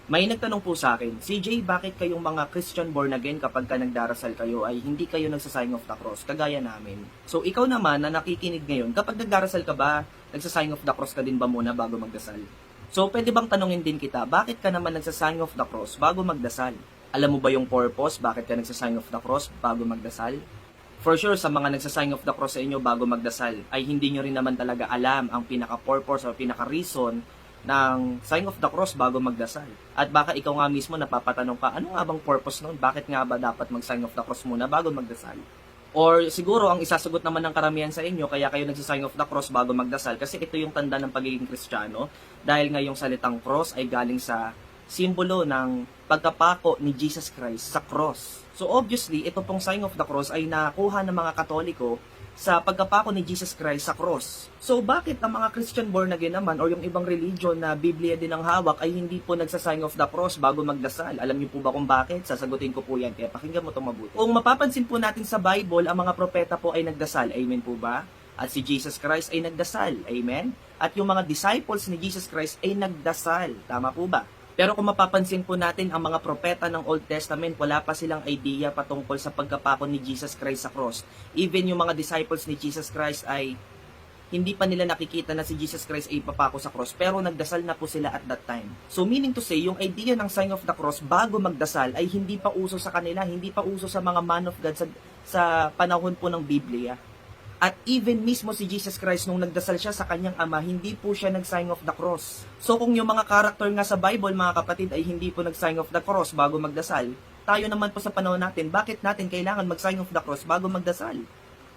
May nagtanong po sa akin, CJ, bakit kayong mga Christian born again kapag ka nagdarasal kayo ay hindi kayo nagsasign of the cross, kagaya namin? So ikaw naman na nakikinig ngayon, kapag nagdarasal ka ba, nagsasign of the cross ka din ba muna bago magdasal? So pwede bang tanungin din kita, bakit ka naman nagsasign of the cross bago magdasal? Alam mo ba yung purpose, bakit ka nagsasign of the cross bago magdasal? For sure, sa mga nagsasign of the cross sa inyo bago magdasal, ay hindi nyo rin naman talaga alam ang pinaka-purpose o pinaka-reason ng sign of the cross bago magdasal. At baka ikaw nga mismo napapatanong ka, ano nga bang purpose nun? Bakit nga ba dapat mag-sign of the cross muna bago magdasal? Or siguro ang isasagot naman ng karamihan sa inyo, kaya kayo nagsisign of the cross bago magdasal, kasi ito yung tanda ng pagiging Kristiyano, dahil nga yung salitang cross ay galing sa simbolo ng pagkapako ni Jesus Christ sa cross. So obviously, ito pong sign of the cross ay nakuha ng mga Katoliko sa pagkapako ni Jesus Christ sa cross. So bakit ang mga Christian born again naman or yung ibang religion na Biblia din ang hawak ay hindi po nagsasign of the cross bago magdasal? Alam niyo po ba kung bakit? Sasagutin ko po yan, kaya pakinggan mo itong mabuti. Kung mapapansin po natin sa Bible, ang mga propeta po ay nagdasal. Amen po ba? At si Jesus Christ ay nagdasal. Amen? At yung mga disciples ni Jesus Christ ay nagdasal. Tama po ba? Pero kung mapapansin po natin, ang mga propeta ng Old Testament, wala pa silang idea patungkol sa pagkapako ni Jesus Christ sa cross. Even yung mga disciples ni Jesus Christ ay hindi pa nila nakikita na si Jesus Christ ay papako sa cross, pero nagdasal na po sila at that time. So meaning to say, yung idea ng sign of the cross bago magdasal ay hindi pa uso sa kanila, hindi pa uso sa mga man of God sa panahon po ng Biblia. At even mismo si Jesus Christ nung nagdasal siya sa kanyang ama, hindi po siya nag-sign of the cross. So kung yung mga character nga sa Bible, mga kapatid, ay hindi po nag-sign of the cross bago magdasal, tayo naman po sa panahon natin, bakit natin kailangan mag-sign of the cross bago magdasal?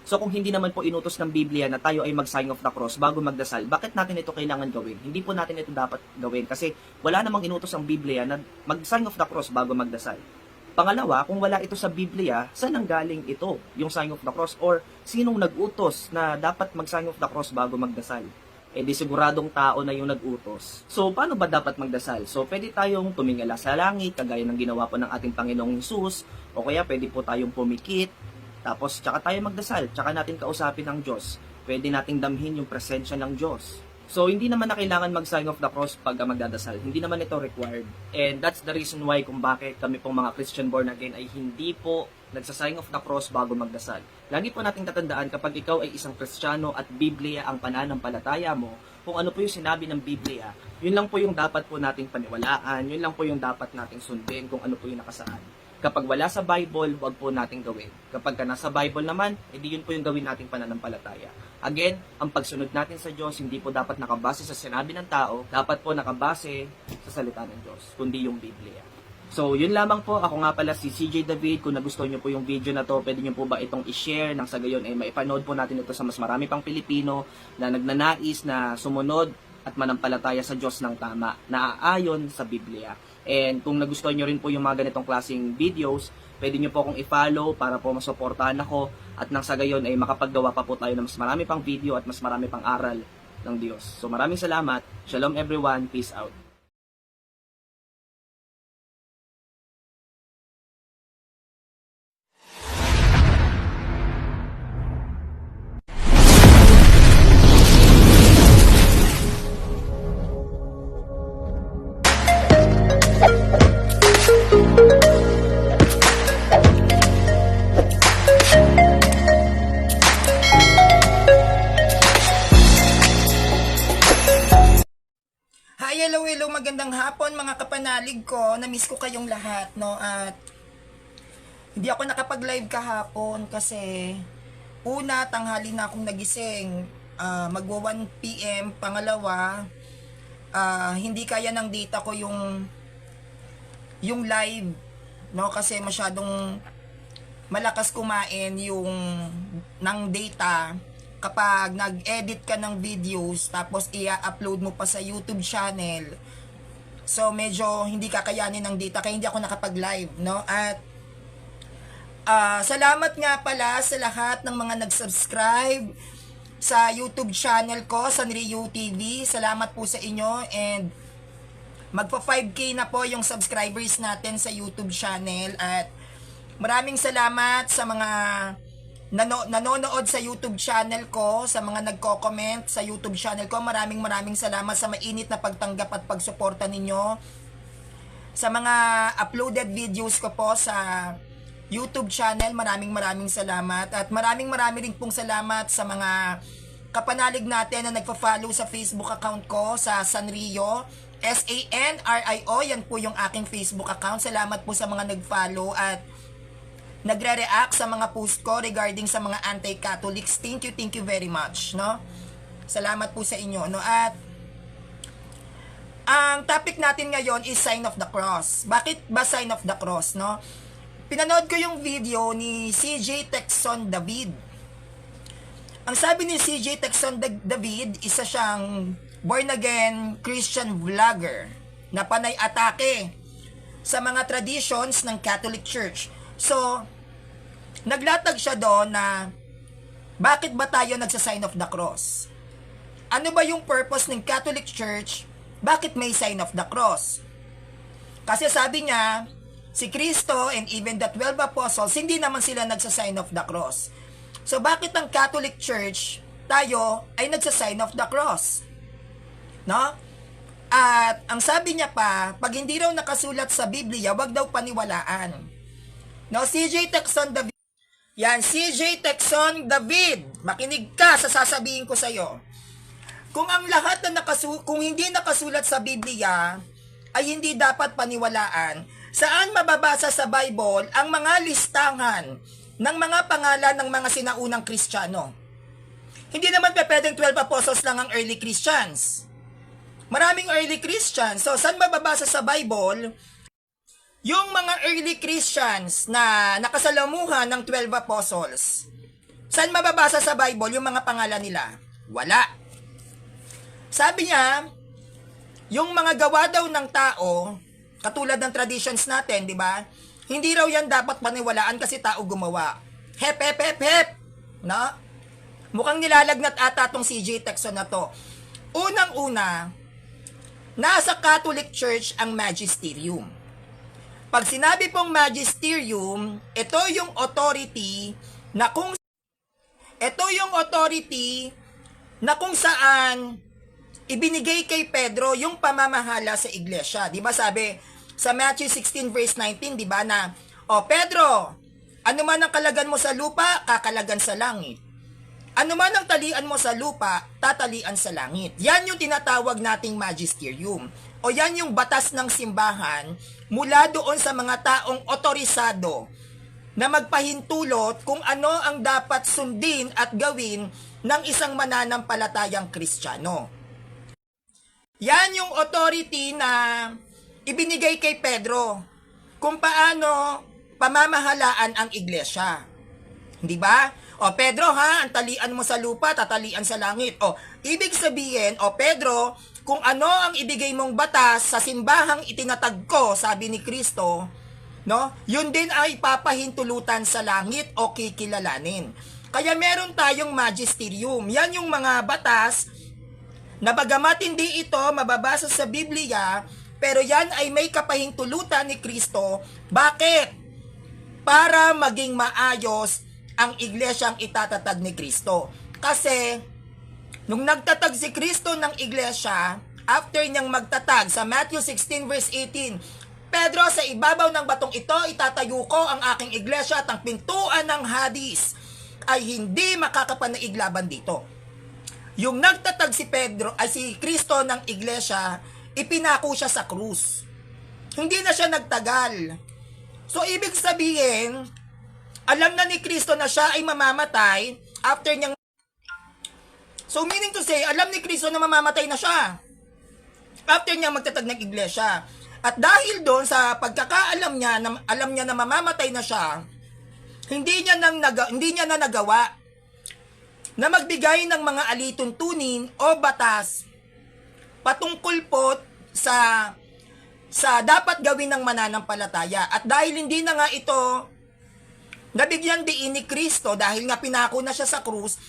So kung hindi naman po inutos ng Biblia na tayo ay mag-sign of the cross bago magdasal, bakit natin ito kailangan gawin? Hindi po natin ito dapat gawin kasi wala namang inutos ang Biblia na mag-sign of the cross bago magdasal. Pangalawa, kung wala ito sa Biblia, saan ang galing ito, yung sign of the cross? Or sinong nag-utos na dapat mag-sign of the cross bago magdasal? Eh di siguradong tao na yung nag-utos. So paano ba dapat magdasal? So pwede tayong tumingala sa langit, kagaya ng ginawa po ng ating Panginoong Hesus, o kaya pwede po tayong pumikit, tapos tsaka tayo magdasal, tsaka natin kausapin ang Diyos. Pwede nating damhin yung presensya ng Diyos. So, hindi naman na kailangan mag-sign of the cross pag magdadasal. Hindi naman ito required. And that's the reason why kung bakit kami pong mga Christian born again ay hindi po nagsa-sign of the cross bago magdasal. Lagi po nating tatandaan kapag ikaw ay isang Kristiyano at Biblia ang pananampalataya mo, kung ano po yung sinabi ng Biblia, yun lang po yung dapat po nating paniwalaan, yun lang po yung dapat nating sundin kung ano po yung nakasaad. Kapag wala sa Bible, wag po nating gawin. Kapag ka nasa Bible naman, edi yun po yung gawin nating pananampalataya. Again, ang pagsunod natin sa Diyos, hindi po dapat nakabase sa sinabi ng tao, dapat po nakabase sa salita ng Diyos, kundi yung Biblia. So, yun lamang po. Ako nga pala si CJ David. Kung nagustuhan nyo po yung video na to, pwede nyo po ba itong i-share nang sa gayon ay maipanood po natin ito sa mas marami pang Pilipino na nagnanais na sumunod at manampalataya sa Diyos ng tama na aayon sa Biblia. And kung nagustuhan nyo rin po yung mga ganitong klaseng videos, pwede nyo po akong i-follow para po masuportahan ako at nang sa gayon ay makapaggawa pa po tayo ng mas marami pang video at mas marami pang aral ng Diyos. So maraming salamat. Shalom everyone. Peace out. Hi, hello, magandang hapon mga kapanalig ko. Na-miss ko kayong lahat, no? At hindi ako nakapag-live kahapon kasi una, tanghali na akong nagising. Magwa 1 PM. Pangalawa, hindi kaya ng data ko yung live, no? Kasi masyadong malakas kumain yung ng data kapag nag-edit ka ng videos tapos i-upload mo pa sa YouTube channel. So medyo hindi kakayanin ng data kaya hindi ako nakapag-live, no? At salamat nga pala sa lahat ng mga nag-subscribe sa YouTube channel ko, Sanrio TV. Salamat po sa inyo and magpa 5K na po yung subscribers natin sa YouTube channel at maraming salamat sa mga nanonood sa YouTube channel ko, sa mga nagko-comment sa YouTube channel ko. Maraming salamat sa mainit na pagtanggap at pagsuporta ninyo. sa mga uploaded videos ko po sa YouTube channel. Maraming salamat. At maraming rin pong salamat sa mga kapanalig natin na nagpa-follow sa Facebook account ko sa Sanrio. SANRIO, yan po yung aking Facebook account. Salamat po sa mga nag-follow at nagre-react sa mga post ko regarding sa mga anti-Catholics. Thank you very much, no? Salamat po sa inyo, no? At ang topic natin ngayon is Sign of the Cross. Bakit ba Sign of the Cross, no? Pinanood ko yung video ni CJ Texon David. Ang sabi ni CJ Texon David, isa siyang born-again Christian vlogger na panay atake sa mga traditions ng Catholic Church. So, naglatag siya doon na bakit ba tayo nagsa-sign of the cross? Ano ba yung purpose ng Catholic Church? Bakit may sign of the cross? Kasi sabi niya, si Kristo and even the 12 apostles, hindi naman sila nagsa-sign of the cross. So, bakit ang Catholic Church, tayo, ay nagsa-sign of the cross? No? At ang sabi niya pa, pag hindi raw nakasulat sa Biblia, wag daw paniwalaan. No, CJ Texon David. Yan, CJ Texon David. Makinig ka sa sasabihin ko sa iyo. Kung ang lahat na kung hindi nakasulat sa Biblia ay hindi dapat paniwalaan, saan mababasa sa Bible ang mga listahan ng mga pangalan ng mga sinaunang Kristiyano? Hindi naman pwedeng 12 apostles lang ang early Christians. Maraming early Christians. So, saan mababasa sa Bible yung mga early Christians na nakasalamuhan ng 12 apostles? Saan mababasa sa Bible yung mga pangalan nila? Wala. Sabi niya, yung mga gawa daw ng tao, katulad ng traditions natin, di ba? Hindi raw yan dapat paniwalaan kasi tao gumawa. Hep. No? Mukhang nilalagnat ata tong CJ Texon na to. Unang-una, nasa Catholic Church ang magisterium. Pag sinabi pong magisterium, ito yung authority na kung saan ibinigay kay Pedro yung pamamahala sa iglesia. Di ba sabi sa Matthew 16 verse 19, di ba na, Pedro, ano man ang kalagan mo sa lupa, kakalagan sa langit. Ano man ang talian mo sa lupa, tatalian sa langit. Yan yung tinatawag nating magisterium. O yan yung batas ng simbahan mula doon sa mga taong otorisado na magpahintulot kung ano ang dapat sundin at gawin ng isang mananampalatayang Kristiyano. Yan yung authority na ibinigay kay Pedro kung paano pamamahalaan ang iglesia. Di ba? Pedro ha, ang talian mo sa lupa, tatalian sa langit. Ibig sabihin, Pedro, kung ano ang ibigay mong batas sa simbahang itinatag ko, sabi ni Kristo, no? Yun din ay papahintulutan sa langit o kikilalanin. Kaya meron tayong magisterium. Yan yung mga batas na bagamat hindi ito mababasa sa Biblia, pero yan ay may kapahintulutan ni Kristo. Bakit? Para maging maayos ang iglesyang itatatag ni Kristo. Kasi, nung nagtatag si Kristo ng iglesia, after niyang magtatag sa Matthew 16 verse 18, Pedro, sa ibabaw ng batong ito, itatayo ko ang aking iglesia at ang pintuan ng Hades ay hindi makakapanaig laban dito. Yung nagtatag si Pedro, ay si Kristo ng iglesia, ipinako siya sa krus. Hindi na siya nagtagal. So, ibig sabihin, alam na ni Kristo na siya ay mamamatay after niyang... So, meaning to say, alam ni Kristo na mamamatay na siya after niyang magtatag ng iglesia. At dahil doon sa pagkakaalam niya, alam niya na mamamatay na siya, hindi niya na nagawa na magbigay ng mga alituntunin o batas patungkol po sa dapat gawin ng mananampalataya. At dahil hindi na nga ito nabigyan din ni Kristo dahil nga pinako na siya sa krus,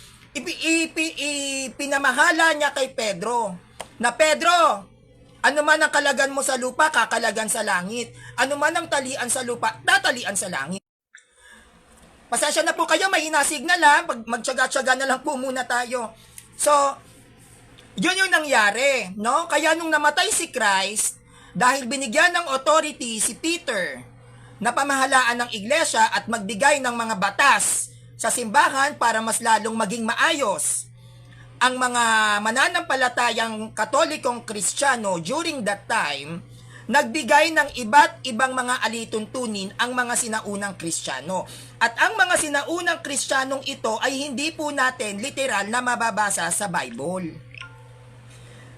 pinamahala niya kay Pedro na, Pedro, ano man ang kalagan mo sa lupa, kakalagan sa langit. Ano man ang talian sa lupa, tatalian sa langit. Pasensya na po kayo, mahina signal ha, magtsaga-tsaga na lang po muna tayo. So, yun yung nangyari, no? Kaya nung namatay si Christ, dahil binigyan ng authority si Peter na pamahalaan ng iglesia at magbigay ng mga batas sa simbahan para mas lalong maging maayos. Ang mga mananampalatayang Katolikong Kristiyano during that time, nagbigay ng iba't ibang mga alituntunin ang mga sinaunang Kristiyano. At ang mga sinaunang Kristiyanong ito ay hindi po natin literal na mababasa sa Bible.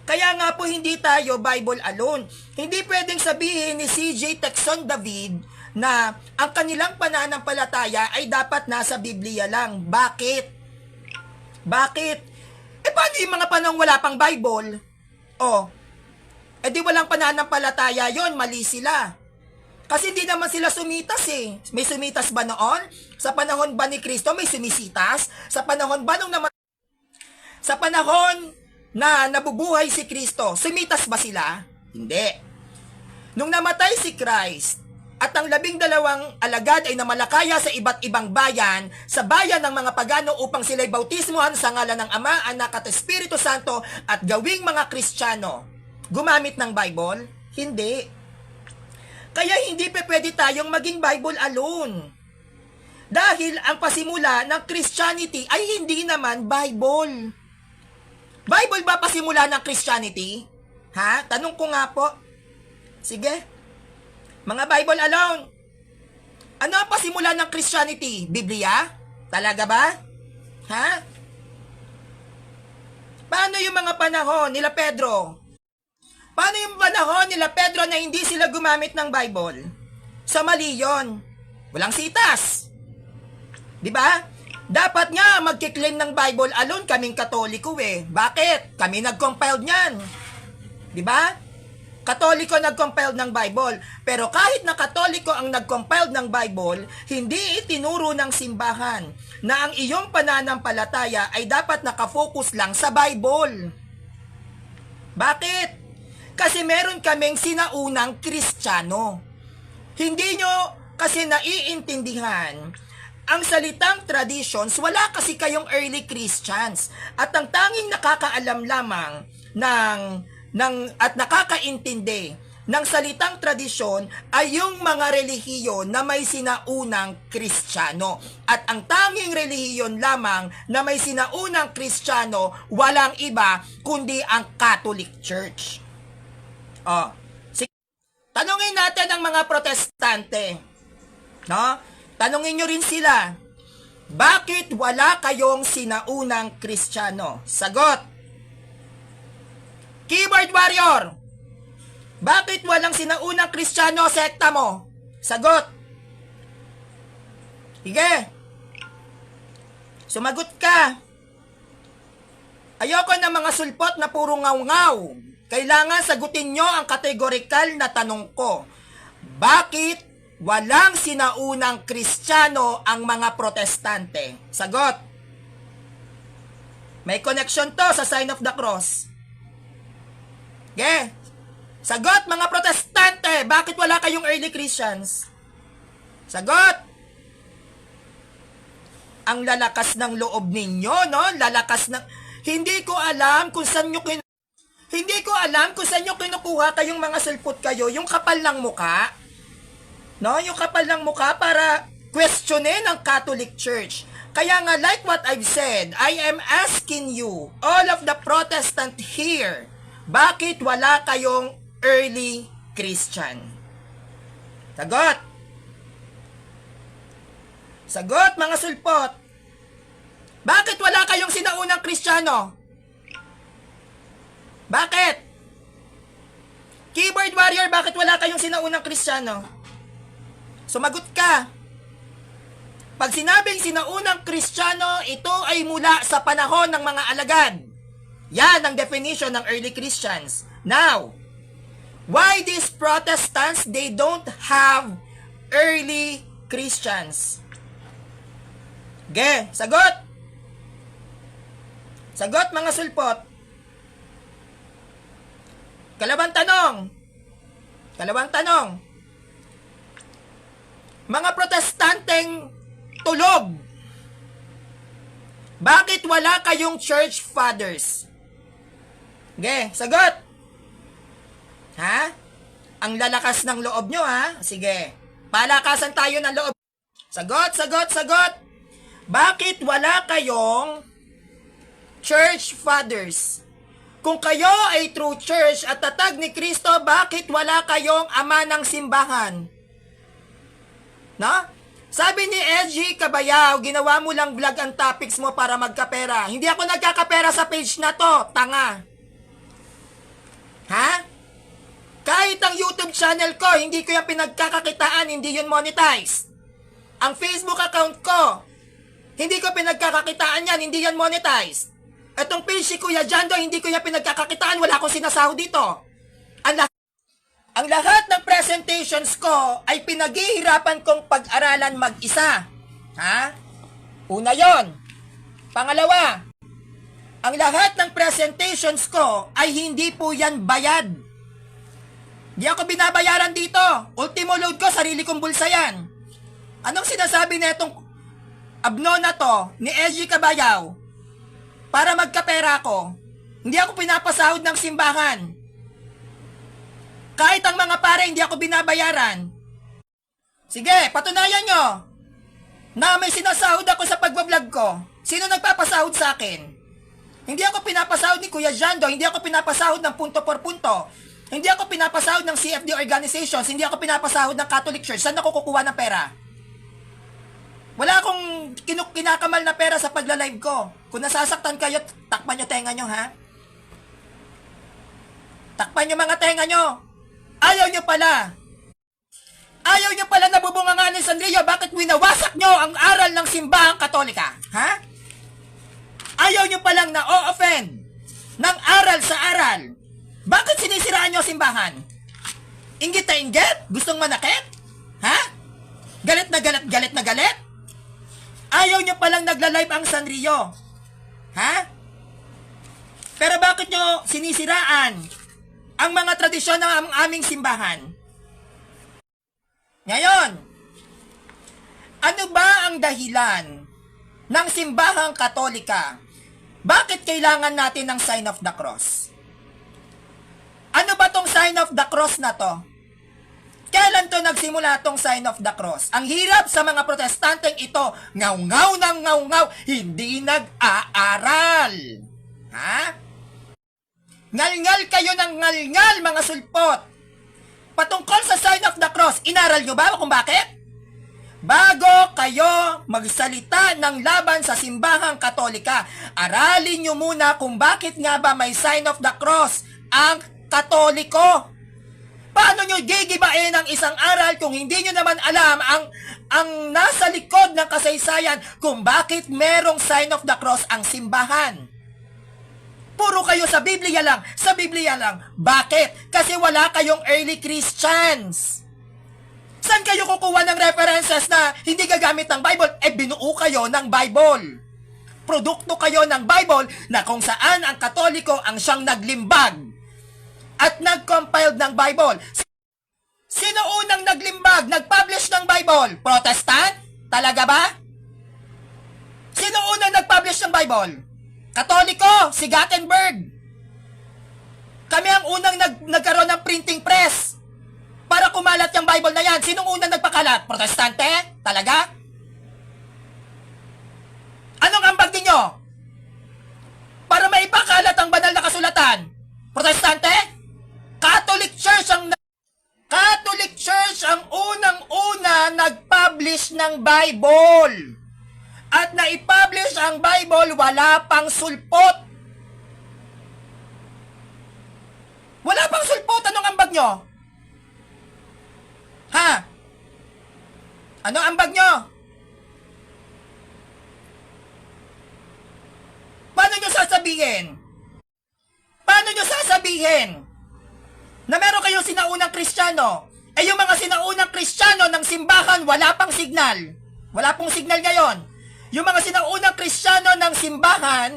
Kaya nga po hindi tayo Bible alone. Hindi pwedeng sabihin ni CJ Texon David na ang kanilang pananampalataya ay dapat nasa Biblia lang. Bakit? Bakit? Paano yung mga panahong wala pang Bible? Di walang pananampalataya yon, mali sila. Kasi hindi naman sila sumitas eh. May sumitas ba noon? Sa panahon ba ni Kristo may sumisitas? Sa panahon ba sa panahon na nabubuhay si Kristo, sumitas ba sila? Hindi. Nung namatay si Christ, at ang 12 alagad ay namalakaya sa iba't ibang bayan, sa bayan ng mga pagano upang sila'y bautismuhan sa ngalan ng Ama, Anak at Espiritu Santo at gawing mga Kristiyano. Gumamit ng Bible? Hindi. Kaya hindi pwede tayong maging Bible alone. Dahil ang pasimula ng Christianity ay hindi naman Bible. Bible ba pasimula ng Christianity? Ha? Tanong ko nga po. Sige. Mga Bible alone. Ano ang pasimula ng Christianity? Biblia? Talaga ba? Ha? Paano yung mga panahon nila Pedro? Paano yung panahon nila Pedro na hindi sila gumamit ng Bible? Sa mali yun. Walang sitas. Diba? Dapat nga magkiklaim ng Bible alone kaming Katoliko eh. Bakit? Kami nag-compiled niyan. Diba? Katoliko nag-compiled ng Bible. Pero kahit na Katoliko ang nag-compiled ng Bible, hindi itinuro ng simbahan na ang iyong pananampalataya ay dapat nakafocus lang sa Bible. Bakit? Kasi meron kaming sinaunang Kristiyano. Hindi nyo kasi naiintindihan ang salitang traditions, wala kasi kayong early Christians. At ang tanging nakakaalam lamang at nakakaintindi ng salitang tradisyon ay yung mga relihiyon na may sinaunang Kristiyano. At ang tanging relihiyon lamang na may sinaunang Kristiyano, walang iba kundi ang Catholic Church. Tanungin natin ang mga protestante. No? Tanungin nyo rin sila, bakit wala kayong sinaunang Kristiyano? Sagot. Keyboard warrior, bakit walang sinaunang Kristiyano sekta mo? Sagot. Sige. Sumagot ka. Ayoko ng mga sulpot na puro ngaw-ngaw. Kailangan sagutin nyo ang kategorikal na tanong ko. Bakit walang sinaunang Kristiyano ang mga protestante? Sagot. May connection to sa sign of the cross. Okay? Sagot mga protestante, bakit wala kayong early Christians? Sagot. Ang lalakas ng loob ninyo, no? Lalakas ng... Hindi ko alam kung saan nyo kinukuha kayong mga sulpot kayo, yung kapal ng muka. No, yung kapal ng mukha para questionin ang Catholic Church. Kaya nga, like what I've said, I am asking you, all of the Protestant here, bakit wala kayong early Christian? Sagot. Sagot, mga sulpot. Bakit wala kayong sinaunang Kristiyano? Bakit? Keyboard warrior, bakit wala kayong sinaunang Kristiyano? Sumagot ka. Pag sinabing sinaunang Kristiyano, ito ay mula sa panahon ng mga alagad. Yan ang definition ng early Christians. Now, why these Protestants, they don't have early Christians? Okay, sagot. Sagot mga sulpot. Kalawang tanong. Mga protestanteng tulog. Bakit wala kayong church fathers? Okay, sagot. Ha? Ang lalakas ng loob nyo, ha? Sige. Palakasan tayo ng loob. Sagot, sagot, sagot. Bakit wala kayong church fathers? Kung kayo ay true church at tatag ni Kristo, bakit wala kayong ama ng simbahan? No? Sabi ni SG Cabayao, ginawa mo lang vlog ang topics mo para magkapera. Hindi ako nagkakapera sa page na to, tanga. Ha? Kahit ang YouTube channel ko, hindi ko yung pinagkakakitaan, hindi yun monetize. Ang Facebook account ko, hindi ko pinagkakakitaan yan, hindi yan monetize. Itong page si Kuya Jando, hindi ko yung pinagkakakitaan, wala akong sinasahod dito. Ang lahat ng presentations ko ay pinaghihirapan kong pag-aralan mag-isa. Ha? Una yon. Pangalawa, ang lahat ng presentations ko ay hindi po yan bayad. Di ako binabayaran dito. Ultimo load ko, sarili kong bulsa yan. Anong sinasabi na itong abno na to ni SG Cabayao para magkapera ko? Hindi ako pinapasahod ng simbahan. Kahit ang mga pare, hindi ako binabayaran. Sige, patunayan nyo na may sinasahod ako sa pagbablog ko. Sino nagpapasahod sa akin? Hindi ako pinapasahod ni Kuya Jando, hindi ako pinapasahod ng punto por punto. Hindi ako pinapasahod ng CFD organizations, hindi ako pinapasahod ng Catholic Church. Saan ako kukuha ng pera? Wala akong kinakamal na pera sa pagla-live ko. Kung nasasaktan kayo, takpan nyo tenga nyo, ha? Takpan nyo mga tenga nyo. Ayaw nyo pala. Ayaw nyo pala nabubungangan ni Sanrio. Bakit winawasak nyo ang aral ng simbahang Katolika? Ha? Ayaw nyo palang na-o-offend ng aral sa aral. Bakit sinisiraan nyo simbahan? Inggit na inggit? Gustong manakit? Ha? Galit na galit, galit na galit? Ayaw nyo palang nagla-live ang Sanrio. Ha? Pero bakit nyo sinisiraan ang mga tradisyon ng aming simbahan? Ngayon, ano ba ang dahilan ng simbahang Katolika? Bakit kailangan natin ng sign of the cross? Ano ba tong sign of the cross na to? Kailan to nagsimula tong sign of the cross? Ang hirap sa mga protestanteng ito, ngaw-ngaw ng ngaw-ngaw, hindi nag-aaral. Ha? Ngal-ngal kayo ng ngal-ngal, mga sulpot. Patungkol sa sign of the cross, inaral nyo ba kung bakit? Bago kayo magsalita ng laban sa simbahang Katolika, aralin nyo muna kung bakit nga ba may sign of the cross ang Katoliko. Paano nyo gigibain ang isang aral kung hindi nyo naman alam ang nasa likod ng kasaysayan kung bakit merong sign of the cross ang simbahan? Puro kayo sa Biblia lang, sa Biblia lang. Bakit? Kasi wala kayong early Christians. Saan kayo kukuha ng references na hindi gagamit ng Bible? Binuo kayo ng Bible. Produkto kayo ng Bible na kung saan ang Katoliko ang siyang naglimbag at nag-compiled ng Bible. Sino unang naglimbag, nag-publish ng Bible? Protestant? Talaga ba? Sino unang nag-publish ng Bible? Katoliko, si Gutenberg. Kami ang unang nagkaroon ng printing press para kumalat yung Bible na yan. Sinong unang nagpakalat? Protestante? Talaga? Anong ambag ninyo? Para maipakalat ang banal na kasulatan? Protestante? Catholic Church ang unang-una nag-publish ng Bible. At na-publish ang Bible, wala pang sulpot. Wala pang sulpot. Anong ambag nyo? Ha? Anong ambag nyo? Paano nyo sasabihin? Paano nyo sasabihin na meron kayong sinaunang Kristiyano? Yung mga sinaunang Kristiyano ng simbahan, wala pang signal. Wala pong signal ngayon. Yung mga sinaunang Kristiyano ng simbahan,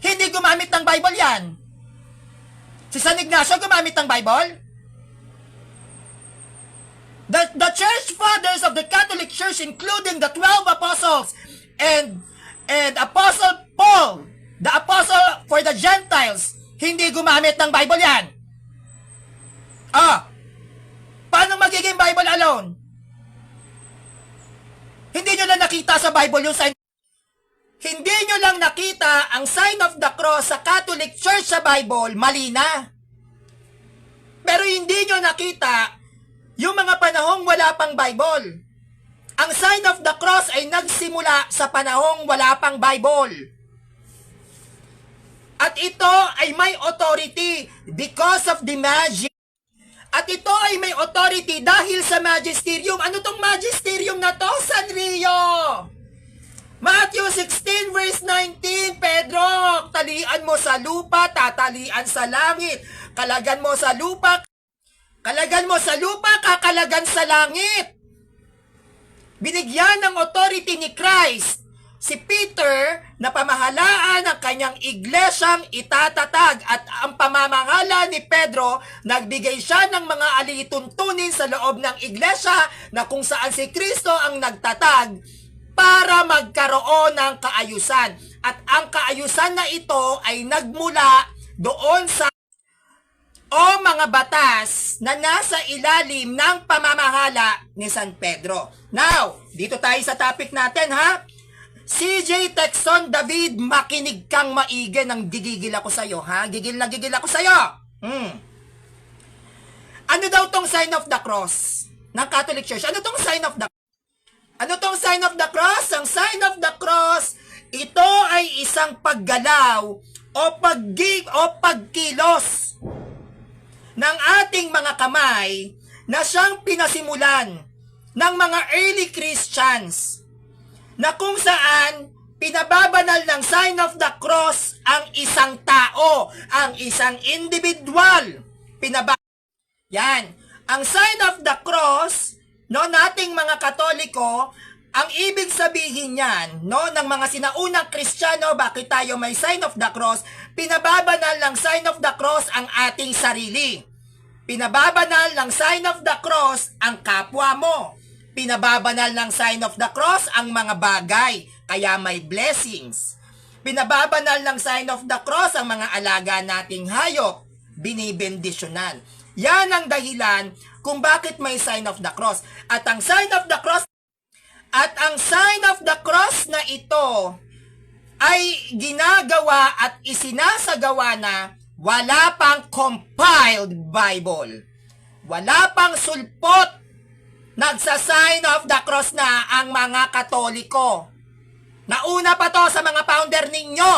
hindi gumamit ng Bible yan. Si San Ignacio gumamit ng Bible? The church fathers of the Catholic Church, including the 12 apostles and Apostle Paul, the apostle for the Gentiles, hindi gumamit ng Bible yan. Paano magiging Bible alone? Hindi nyo lang nakita sa Bible yung sign. Hindi nyo lang nakita ang sign of the cross sa Catholic Church sa Bible, mali na. Pero hindi nyo nakita yung mga panahong wala pang Bible. Ang sign of the cross ay nagsimula sa panahong wala pang Bible. At ito ay may authority because of the magic. At ito ay may authority dahil sa magisterium. Ano tong magisterium na to, Sanrio? Matthew 16 verse 19, Pedro, talian mo sa lupa, tatalian sa langit. Kalagan mo sa lupa, kakalagan sa langit. Binigyan ng authority ni Christ si Peter na pamahalaan ang kanyang iglesyang itatatag, at ang pamamahala ni Pedro, nagbigay siya ng mga alituntunin sa loob ng iglesia na kung saan si Kristo ang nagtatag para magkaroon ng kaayusan. At ang kaayusan na ito ay nagmula doon sa mga batas na nasa ilalim ng pamamahala ni San Pedro. Now, dito tayo sa topic natin, ha? CJ Texon David, makinig kang maigi, ng gigigil ako sa'yo, ha? Gigil na gigil ako sa'yo. Ano daw tong sign of the cross ng Catholic Church? Ano tong sign of the cross? Ang sign of the cross, ito ay isang paggalaw o pagkilos ng ating mga kamay na siyang pinasimulan ng mga early Christians, na kung saan pinababanal ng sign of the cross ang isang tao, ang isang individual. Yan. Ang sign of the cross, no, nating mga Katoliko, ang ibig sabihin niyan, no, ng mga sinaunang Kristiyano, bakit tayo may sign of the cross? Pinababanal ng sign of the cross ang ating sarili. Pinababanal ng sign of the cross ang kapwa mo. Pinababanal ng sign of the cross ang mga bagay, kaya may blessings. Pinababanal ng sign of the cross ang mga alaga nating hayop, binibendisyonan. Yan ang dahilan kung bakit may sign of the cross. At ang sign of the cross na ito ay ginagawa at isinasagawa na wala pang compiled Bible. Wala pang sulpot. Nagsa-sign of the cross na ang mga Katoliko. Nauna pa to sa mga founder ninyo.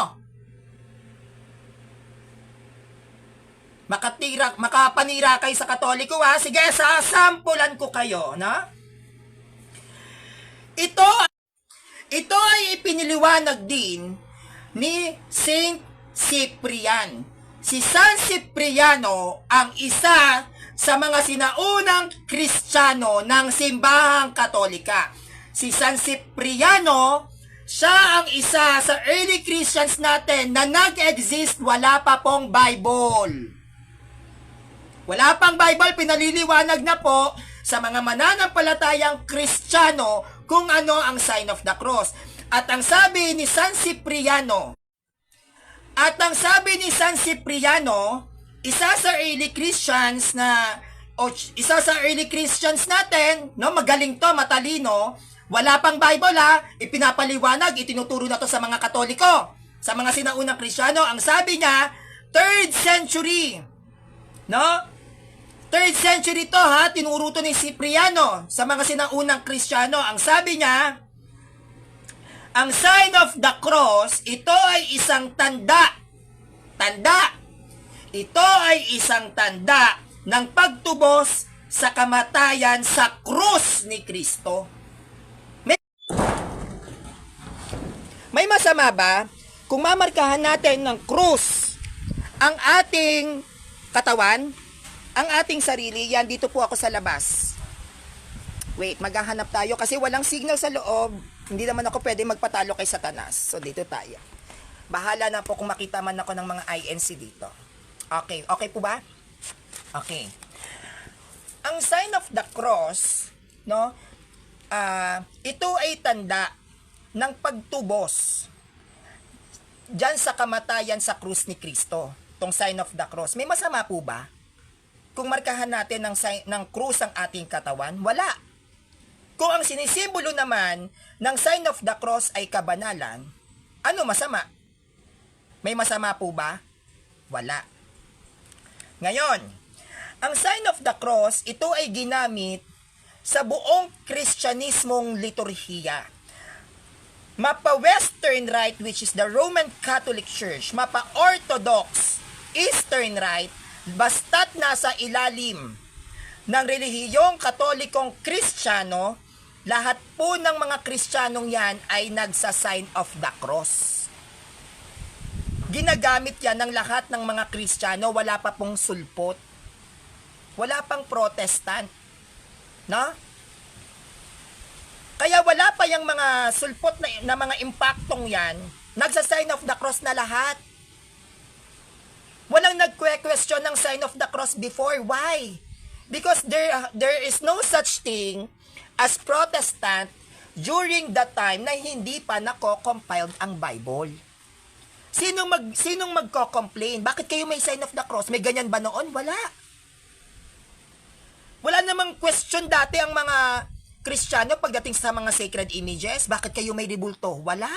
Makapanira kayo sa Katoliko, ha? Sige, sasampulan ko kayo, na? Ito ay ipiniliwanag din ni Saint Cyprian. Si San Cipriano ang isa sa mga sinaunang Kristiyano ng simbahang Katolika. Si San Cipriano, siya ang isa sa early Christians natin na nag-exist, wala pa pong Bible. Wala pang Bible, pinaliliwanag na po sa mga mananampalatayang Kristiyano kung ano ang sign of the cross. At ang sabi ni San Cipriano, isa sa early Christians natin, no, magaling to, matalino, wala pang Bible, ha, ipinapaliwanag, itinuturo na to sa mga Katoliko, sa mga sinaunang Kristiyano. Ang sabi niya, 3rd century, no? 3rd century to, ha, tinuro to ni Cipriano sa mga sinaunang Kristiyano. Ang sabi niya, ang sign of the cross, ito ay isang tanda. Ito ay isang tanda ng pagtubos sa kamatayan sa krus ni Kristo. May masama ba kung mamarkahan natin ng krus ang ating katawan, ang ating sarili? Yan, dito po ako sa labas. Wait, maghahanap tayo kasi walang signal sa loob. Hindi naman ako pwede magpatalo kay Satanas. So, dito tayo. Bahala na po kung makita man ako ng mga INC dito. Okay, okay po ba? Okay. Ang sign of the cross, no, ito ay tanda ng pagtubos diyan sa kamatayan sa krus ni Kristo. Tong sign of the cross. May masama po ba kung markahan natin ng krus ang ating katawan? Wala. Kung ang sinisimbolo naman ng sign of the cross ay kabanalan, ano masama? May masama po ba? Wala. Ngayon, ang sign of the cross, ito ay ginamit sa buong Kristyanismong liturhiya. Mapa-Western Rite, which is the Roman Catholic Church, mapa-Orthodox Eastern Rite, basta't nasa ilalim ng relihiyong Katolikong Kristiyano, lahat po ng mga Kristiyanong yan ay nagsa-sign of the cross. Ginagamit yan ng lahat ng mga Kristiyano, wala pa pong sulpot. Wala pang Protestant. No? Kaya wala pa yung mga sulpot na mga impaktong yan, nagsa-sign of the cross na lahat. Walang nagque-question ng sign of the cross before. Why? Because there is no such thing as Protestant during the time na hindi pa nako-compiled ang Bible. Sinong magko-complain? Bakit kayo may sign of the cross? May ganyan ba noon? Wala. Wala namang question dati ang mga Kristiyano pagdating sa mga sacred images. Bakit kayo may ribulto? Wala.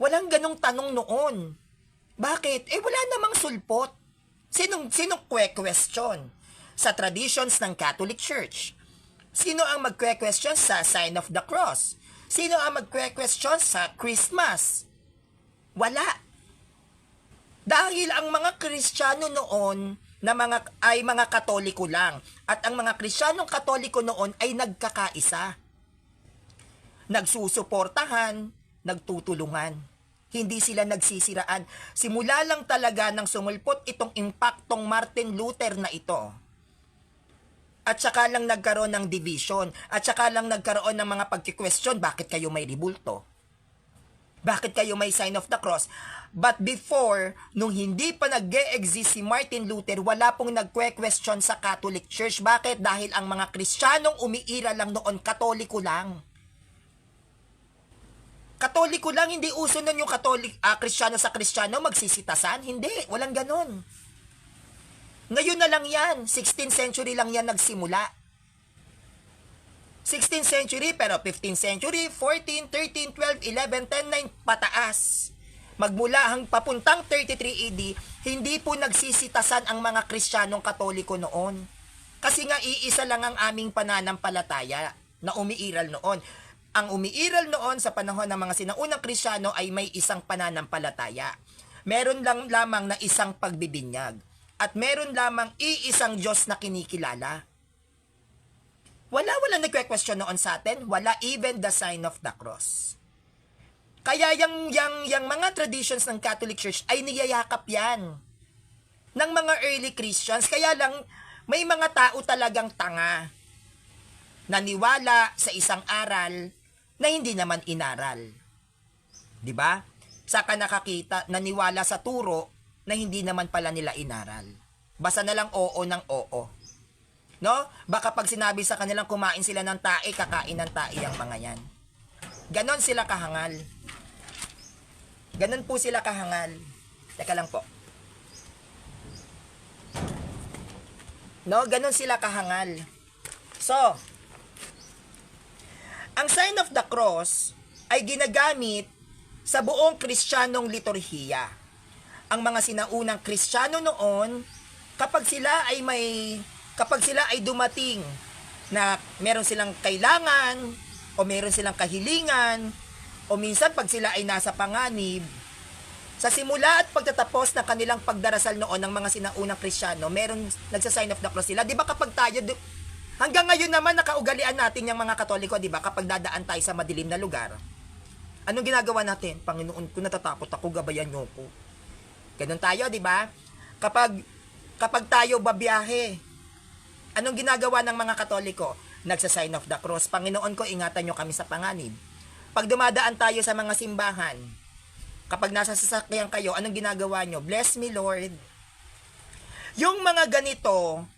Walang ganong tanong noon. Bakit? Wala namang sulpot. Sinong question? Sa traditions ng Catholic Church. Sino ang magque-question sa sign of the cross? Sino ang magque-question sa Christmas? Wala. Dahil ang mga Kristiyano noon na ay mga Katoliko lang. At ang mga Kristiyanong Katoliko noon ay nagkakaisa. Nagsusuportahan, nagtutulungan. Hindi sila nagsisiraan. Simula lang talaga nang sumulpot itong impaktong Martin Luther na ito. At saka lang nagkaroon ng division. At saka lang nagkaroon ng mga pagki-question, bakit kayo may ribulto? Bakit kayo may sign of the cross? But before, nung hindi pa nag-e-exist si Martin Luther, wala pong nagque-question sa Catholic Church. Bakit? Dahil ang mga Kristiyanong umiira lang noon, Katoliko lang. Katoliko lang, hindi uso nun yung Kristiyano sa Kristiyano magsisitasan. Hindi, walang ganon. Ngayon na lang yan, 16th century lang yan nagsimula. 16th century, pero 15th century, 14, 13, 12, 11, 10, 9, pataas. Magmula papuntang 33 AD, hindi po nagsisitasan ang mga Kristiyanong Katoliko noon. Kasi nga iisa lang ang aming pananampalataya na umiiral noon. Ang umiiral noon sa panahon ng mga sinaunang Kristiyano ay may isang pananampalataya. Meron lang lamang na isang pagbibinyag. At meron lamang iisang Diyos na kinikilala. Wala nagque-question noon sa atin. Wala even the sign of the cross. Kaya yung mga traditions ng Catholic Church ay niyayakap yan ng mga early Christians. Kaya lang may mga tao talagang tanga naniwala sa isang aral na hindi naman inaral. 'Di ba? Saka nakakita naniwala sa turo na hindi naman pala nila inaral. Basta na lang oo ng oo. No? Baka pag sinabi sa kanilang kumain sila ng tae, kakain ng tae ang mga yan. Ganon sila kahangal. Ganon po sila kahangal. Teka lang po. No? Ganon sila kahangal. So, ang sign of the cross ay ginagamit sa buong Kristiyanong liturhiya. Ang mga sinaunang Kristiyano noon, kapag sila ay dumating na meron silang kailangan o meron silang kahilingan o minsan pag sila ay nasa panganib, sa simula at pagtatapos ng kanilang pagdarasal noon ng mga sinaunang Kristiyano, meron nagsa-sign of the cross sila. 'Di ba kapag tayo hanggang ngayon naman nakaugalian natin yung mga Katoliko, 'di ba? Kapag dadaan tayo sa madilim na lugar, anong ginagawa natin? Panginoon ko, natatakot ako, gabayan niyo ko. Ganun tayo, 'di ba? Kapag tayo babiyahe, anong ginagawa ng mga Katoliko? Nagsa-sign of the cross. Panginoon ko, ingatan niyo kami sa panganib. Pag dumadaan tayo sa mga simbahan, kapag nasa sasakyan kayo, anong ginagawa niyo? Bless me, Lord. Yung mga ganito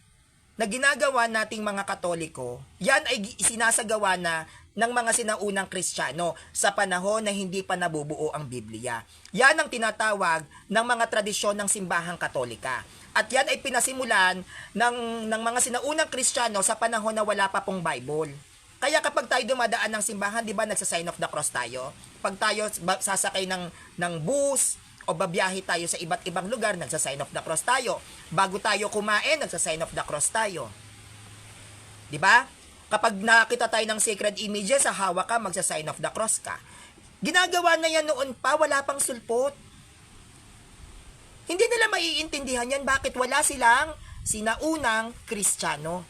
na ginagawa nating mga Katoliko, yan ay sinasagawa na ng mga sinaunang Kristiyano sa panahon na hindi pa nabubuo ang Biblia. Yan ang tinatawag ng mga tradisyon ng simbahang Katolika. At yan ay pinasimulan ng mga sinaunang Kristiyano sa panahon na wala pa pong Bible. Kaya kapag tayo dumadaan ng simbahan, di ba, nagsa-sign of the cross tayo? Pag tayo sasakay ng bus o babiyahe tayo sa iba't ibang lugar, nagsa-sign of the cross tayo. Bago tayo kumain, nagsa-sign of the cross tayo. Di ba? Kapag nakita tayo ng sacred images, sa hawak ka, magsa-sign of the cross ka. Ginagawa na yan noon pa, wala pang sulpot. Hindi nila maiintindihan yan, bakit wala silang sinaunang Kristiyano.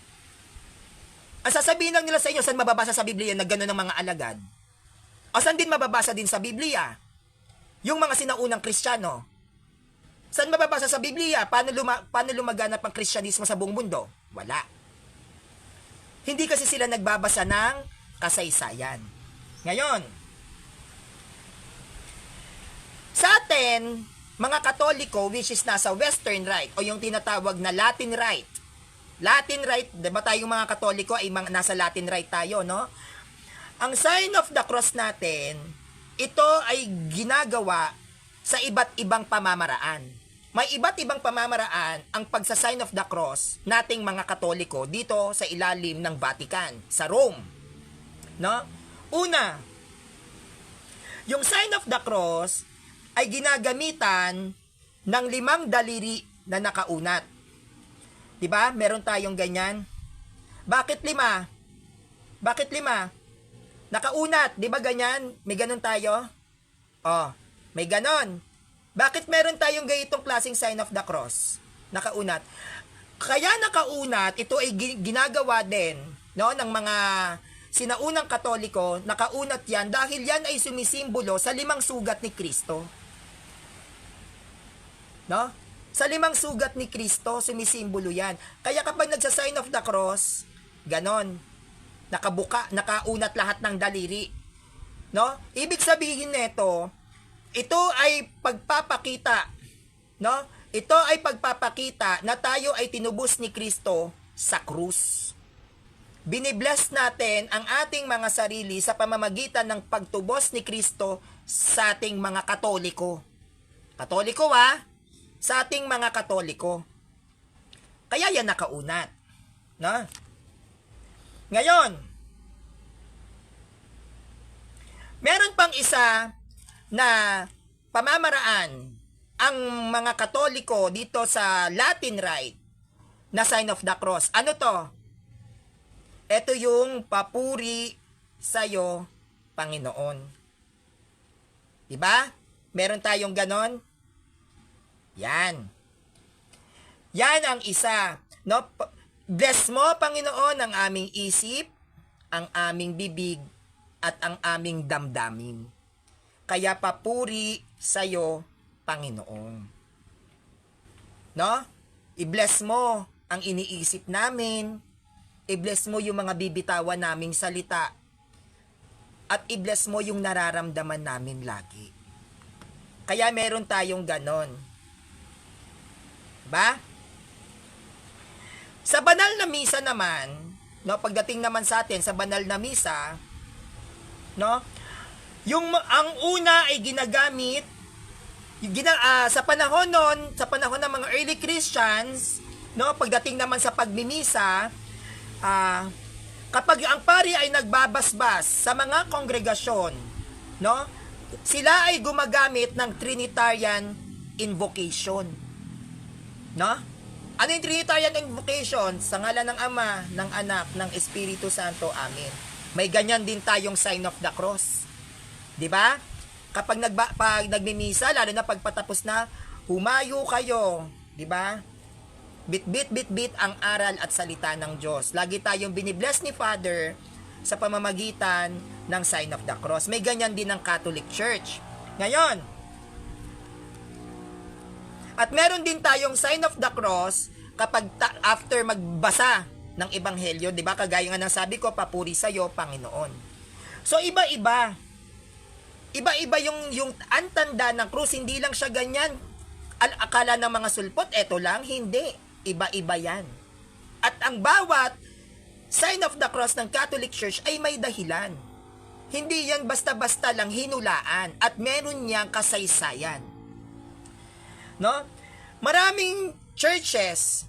Ang sasabihin lang nila sa inyo, saan mababasa sa Biblia na gano'n ng mga alagad? O saan din mababasa din sa Biblia? Yung mga sinaunang Kristiyano. Saan mababasa sa Biblia? Paano lumaganap ang Kristyanismo sa buong mundo? Wala. Hindi kasi sila nagbabasa ng kasaysayan. Ngayon, sa atin, mga Katoliko, which is nasa Western Rite, o yung tinatawag na Latin Rite. Latin Rite, diba tayong mga Katoliko ay nasa Latin Rite tayo, no? Ang sign of the cross natin, ito ay ginagawa sa iba't ibang pamamaraan. May iba't ibang pamamaraan ang pagsa-sign of the cross nating mga Katoliko dito sa ilalim ng Vatican, sa Rome. No? Una, yung sign of the cross ay ginagamitan ng 5 daliri na nakaunat. Diba? Meron tayong ganyan. Bakit 5? Bakit 5? Nakaunat, 'di ba ganyan? May ganon tayo? Oh, may ganon. Bakit meron tayong ganitong klaseng sign of the cross? Nakaunat. Kaya nakaunat, ito ay ginagawa din, no, ng mga sinaunang Katoliko. Nakaunat 'yan dahil 'yan ay sumisimbolo sa 5 sugat ni Kristo. No? Sa 5 sugat ni Kristo, sumisimbolo 'yan. Kaya kapag nagsa-sign of the cross, ganon. Nakaunat lahat ng daliri. No? Ibig sabihin nito, ito ay pagpapakita, no? Ito ay pagpapakita na tayo ay tinubos ni Kristo sa krus. Binibless natin ang ating mga sarili sa pamamagitan ng pagtubos ni Kristo sa ating mga Katoliko. Katoliko sa ating mga Katoliko. Kaya yan nakaunat. No? Ngayon, meron pang isa na pamamaraan ang mga Katoliko dito sa Latin Rite na sign of the cross. Ano to? Ito yung papuri sa'yo, Panginoon. Diba? Meron tayong ganon? Yan. Yan ang isa. No? Bless mo, Panginoon, ang aming isip, ang aming bibig, at ang aming damdamin. Kaya papuri sa'yo, Panginoon. No? I-bless mo ang iniisip namin, i-bless mo yung mga bibitawan naming salita, at i-bless mo yung nararamdaman namin lagi. Kaya meron tayong ganon. Ba? Sa banal na misa naman, no, pagdating naman sa atin sa banal na misa, no, ang una ay ginagamit sa panahon ng mga early Christians, no, pagdating naman sa pagmimisa, kapag ang pari ay nagbabasbas sa mga kongregasyon, no, sila ay gumagamit ng Trinitarian invocation. No? Ano yung Trinitarian invocation? Sa ngalan ng Ama, ng Anak, ng Espiritu Santo. Amen. May ganyan din tayong sign of the cross. 'Di ba? Kapag nagmimisa, lalo na pagpatapos na, humayo kayo, 'di ba? Bit ang aral at salita ng Diyos. Lagi tayong binibless ni Father sa pamamagitan ng sign of the cross. May ganyan din ng Catholic Church. Ngayon, at meron din tayong sign of the cross kapag after magbasa ng ebanghelyo, 'di ba? Kagaya nga ng sabi ko, papuri sa iyo, Panginoon. So iba-iba. Iba-iba yung antanda ng krus, hindi lang siya ganyan. Akala ng mga sulpot, eto lang, hindi. Iba-iba 'yan. At ang bawat sign of the cross ng Catholic Church ay may dahilan. Hindi yan basta-basta lang hinulaan at meron niyang kasaysayan. No? Maraming churches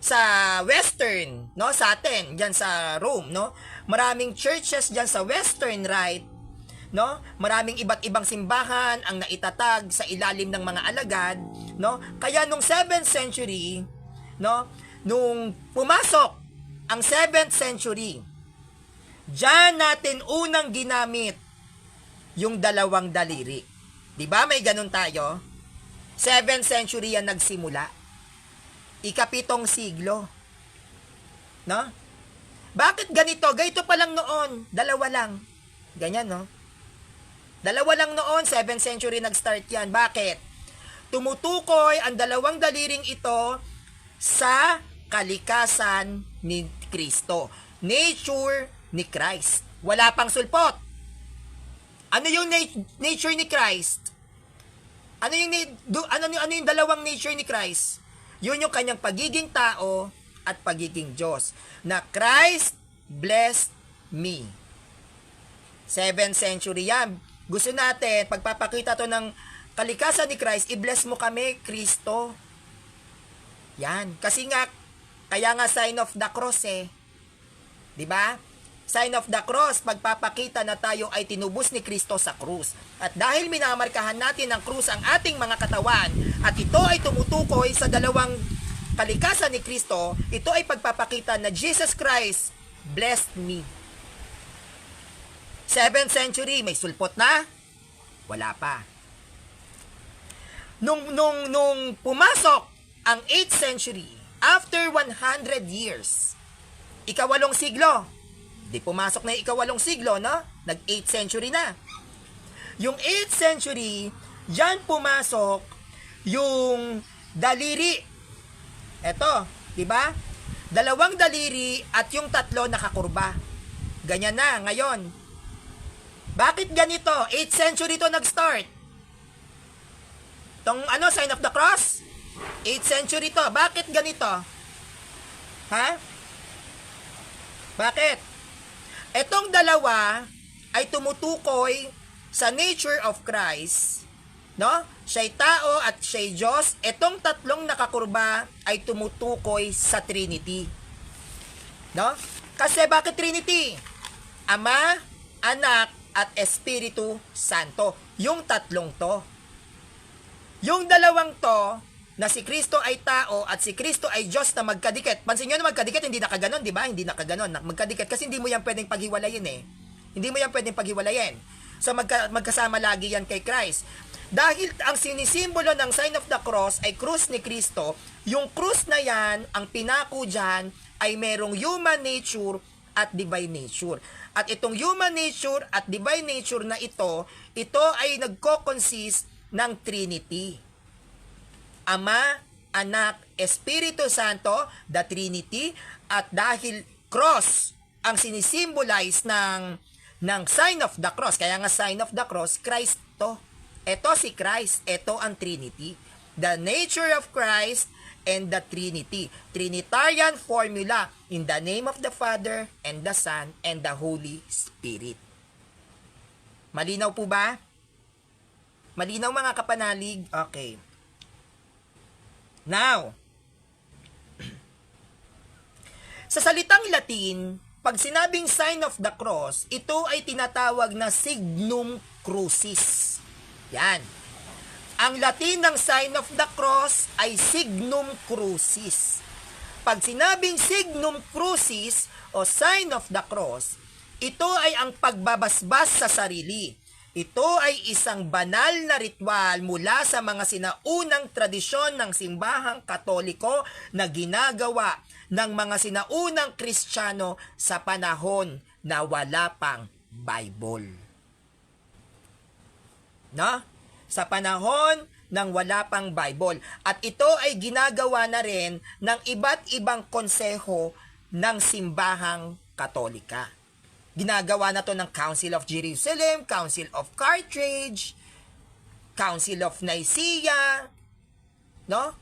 sa western, no, sa atin diyan sa Rome, no? Maraming churches diyan sa western rite, no? Maraming iba't ibang simbahan ang naitatag sa ilalim ng mga alagad, no? Kaya nung 7th century, no, nung pumasok ang 7th century, diyan natin unang ginamit yung dalawang daliri. 'Di ba? May ganun tayo. 7th century yan nagsimula. Ika-7 siglo. No? Bakit ganito? Ganito pa lang noon. Dalawa lang. Ganyan, no? Dalawa lang noon, 7th century nag-start yan. Bakit? Tumutukoy ang dalawang daliring ito sa kalikasan ni Kristo. Nature ni Christ. Wala pang sulpot. Ano yung nature ni Christ? Ano yung dalawang nature ni Christ? Yun yung kanyang pagiging tao at pagiging Diyos. Na Christ blessed me. 7th century yan. Gusto natin, pagpapakita to ng kalikasan ni Christ, i-bless mo kami, Kristo. Yan. Kasi nga, kaya nga sign of the cross eh. 'Di ba? Sign of the cross, pagpapakita na tayo ay tinubos ni Kristo sa krus. At dahil minamarkahan natin ng krus ang ating mga katawan, at ito ay tumutukoy sa dalawang kalikasan ni Kristo, ito ay pagpapakita na Jesus Christ blessed me. 7th century, may sulpot na? Wala pa. Nung pumasok ang 8th century, after 100 years, ika-8 siglo, di pumasok na yung ika-8 siglo, no? Nag-8th century na. Yung 8th century, dyan pumasok yung daliri. Eto, di ba? Dalawang daliri at yung tatlo nakakurba. Ganyan na ngayon. Bakit ganito? 8th century to nag-start. Tong sign of the cross? 8th century to. Bakit ganito? Ha? Bakit? Etong dalawa ay tumutukoy sa nature of Christ, no? Siya'y tao at siya'y Diyos. Etong tatlong nakakurba ay tumutukoy sa Trinity. No? Kasi bakit Trinity? Ama, Anak, at Espiritu Santo. Yung tatlong to. Yung dalawang to, na si Kristo ay tao at si Kristo ay Diyos na magkadikit. Pansin nyo na magkadikit, hindi nakaganon, di ba? Hindi nakaganon. Magkadikit kasi hindi mo yan pwedeng paghiwalayin eh. Hindi mo yan pwedeng paghiwalayin. So magkasama lagi yan kay Christ. Dahil ang sinisimbolo ng sign of the cross ay krus ni Kristo, yung krus na yan, ang pinako dyan, ay merong human nature at divine nature. At itong human nature at divine nature na ito ay nagko-consist ng Trinity. Ama, Anak, Espiritu Santo, the Trinity, at dahil cross ang sinisimbolize ng sign of the cross, kaya nga sign of the cross, Christ to. Ito si Christ, ito ang Trinity. The nature of Christ and the Trinity. Trinitarian formula in the name of the Father and the Son and the Holy Spirit. Malinaw po ba? Malinaw mga kapanalig? Okay. Now, sa salitang Latin, pag sinabing sign of the cross, ito ay tinatawag na signum crucis. Yan. Ang Latin ng sign of the cross ay signum crucis. Pag sinabing signum crucis o sign of the cross, ito ay ang pagbabasbas sa sarili. Ito ay isang banal na ritual mula sa mga sinaunang tradisyon ng simbahang Katoliko na ginagawa ng mga sinaunang Kristiyano sa panahon na wala pang Bible. No? Sa panahon ng wala pang Bible. At ito ay ginagawa na rin ng iba't ibang konseho ng simbahang Katolika. Ginagawa na to ng Council of Jerusalem, Council of Carthage, Council of Nicaea, no?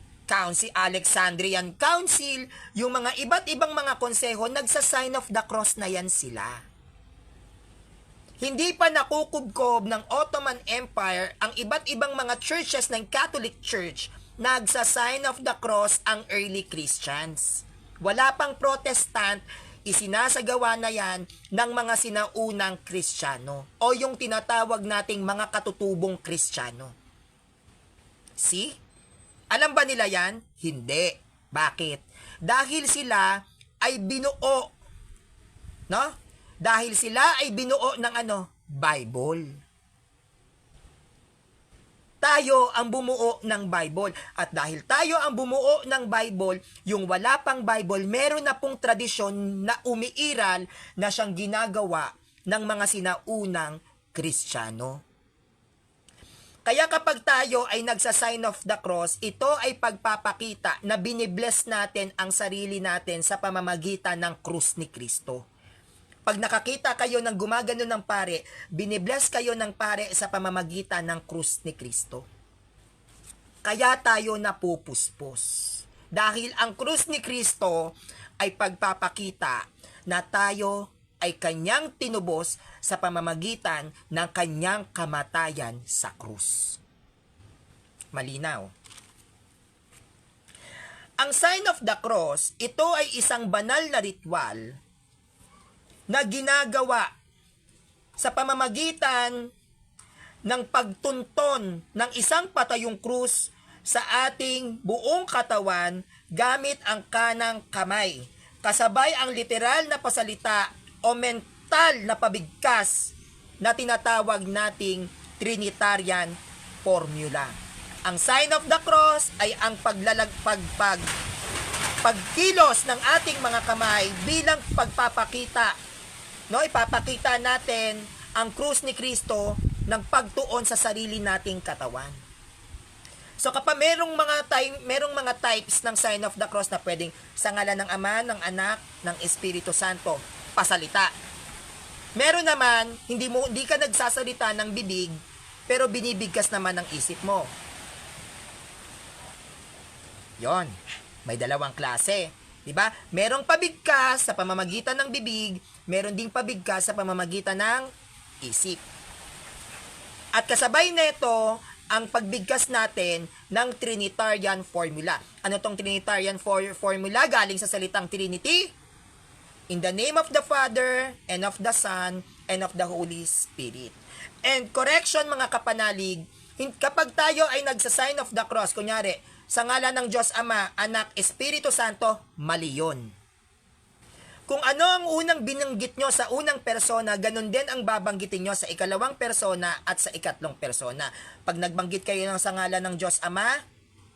Alexandrian Council, yung mga iba't ibang mga konseho, nagsa-sign of the cross na yan sila. Hindi pa nakukubkob ng Ottoman Empire ang iba't ibang mga churches ng Catholic Church nagsa-sign of the cross ang early Christians. Wala pang Protestant, isinasagawa na yan ng mga sinaunang Kristiyano o yung tinatawag nating mga katutubong Kristiyano. See? Alam ba nila yan? Hindi. Bakit? Dahil sila ay binuo, no? Dahil sila ay binuo ng Bible. Tayo ang bumuo ng Bible. At dahil tayo ang bumuo ng Bible, yung wala pang Bible, meron na pong tradisyon na umiiral na siyang ginagawa ng mga sinaunang Kristiyano. Kaya kapag tayo ay nagsa-sign of the cross, ito ay pagpapakita na binibless natin ang sarili natin sa pamamagitan ng krus ni Kristo. Pag nakakita kayo ng gumagano ng pare, binibless kayo ng pare sa pamamagitan ng krus ni Kristo. Kaya tayo napupuspos. Dahil ang krus ni Kristo ay pagpapakita na tayo ay kanyang tinubos sa pamamagitan ng kanyang kamatayan sa krus. Malinaw. Ang sign of the cross, ito ay isang banal na ritual na ginagawa sa pamamagitan ng pagtunton ng isang patayong krus sa ating buong katawan gamit ang kanang kamay. Kasabay ang literal na pasalita o mental na pabigkas na tinatawag nating Trinitarian formula. Ang sign of the cross ay ang pagkilos ng ating mga kamay bilang pagpapakita. No, ipapakita natin ang krus ni Kristo ng pagtuon sa sarili nating katawan. So kapag merong mga types ng sign of the cross na pwedeng sa ngalan ng Ama, ng Anak, ng Espiritu Santo, pasalita. Meron naman hindi ka nagsasalita ng bibig pero binibigkas naman ng isip mo. Yon, may dalawang klase. Diba? Merong pabigkas sa pamamagitan ng bibig, meron ding pabigkas sa pamamagitan ng isip. At kasabay nito, ang pagbigkas natin ng Trinitarian formula. Ano tong Trinitarian formula? Galing sa salitang Trinity. In the name of the Father, and of the Son, and of the Holy Spirit. And correction mga kapanalig, kapag tayo ay nagsa-sign of the cross, kunyari, sa ngalan ng Diyos Ama, Anak, Espiritu Santo, mali yun. Kung ano ang unang binanggit nyo sa unang persona, ganun din ang babanggitin nyo sa ikalawang persona at sa ikatlong persona. Pag nagbanggit kayo ng sa ngalan ng Diyos Ama,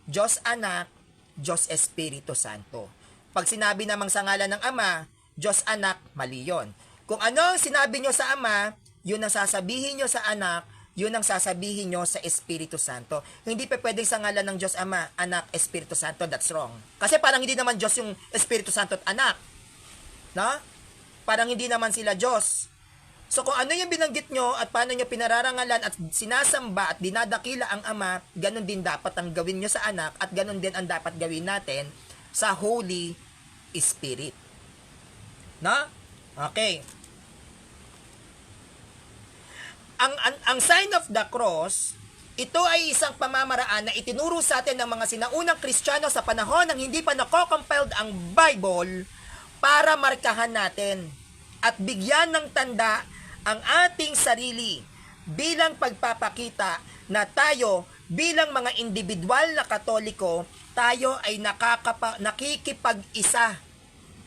Diyos Anak, Diyos Espiritu Santo. Pag sinabi namang sa ngalan ng Ama, Diyos Anak, mali yun. Kung ano ang sinabi nyo sa Ama, yun ang sasabihin nyo sa Anak, yun ang sasabihin nyo sa Espiritu Santo. Hindi pa pwedeng sa ngalan ng Diyos Ama, Anak, Espiritu Santo. That's wrong. Kasi parang hindi naman Diyos yung Espiritu Santo at Anak. No? Parang hindi naman sila Diyos. So kung ano yung binanggit nyo at paano nyo pinararangalan at sinasamba at dinadakila ang Ama, ganun din dapat ang gawin nyo sa Anak at ganun din ang dapat gawin natin sa Holy Spirit. No? Okay. Ang sign of the cross, ito ay isang pamamaraan na itinuro sa atin ng mga sinaunang Kristiyano sa panahon ng hindi pa nako-compiled ang Bible para markahan natin at bigyan ng tanda ang ating sarili bilang pagpapakita na tayo bilang mga individual na Katoliko, tayo ay nakikipag-isa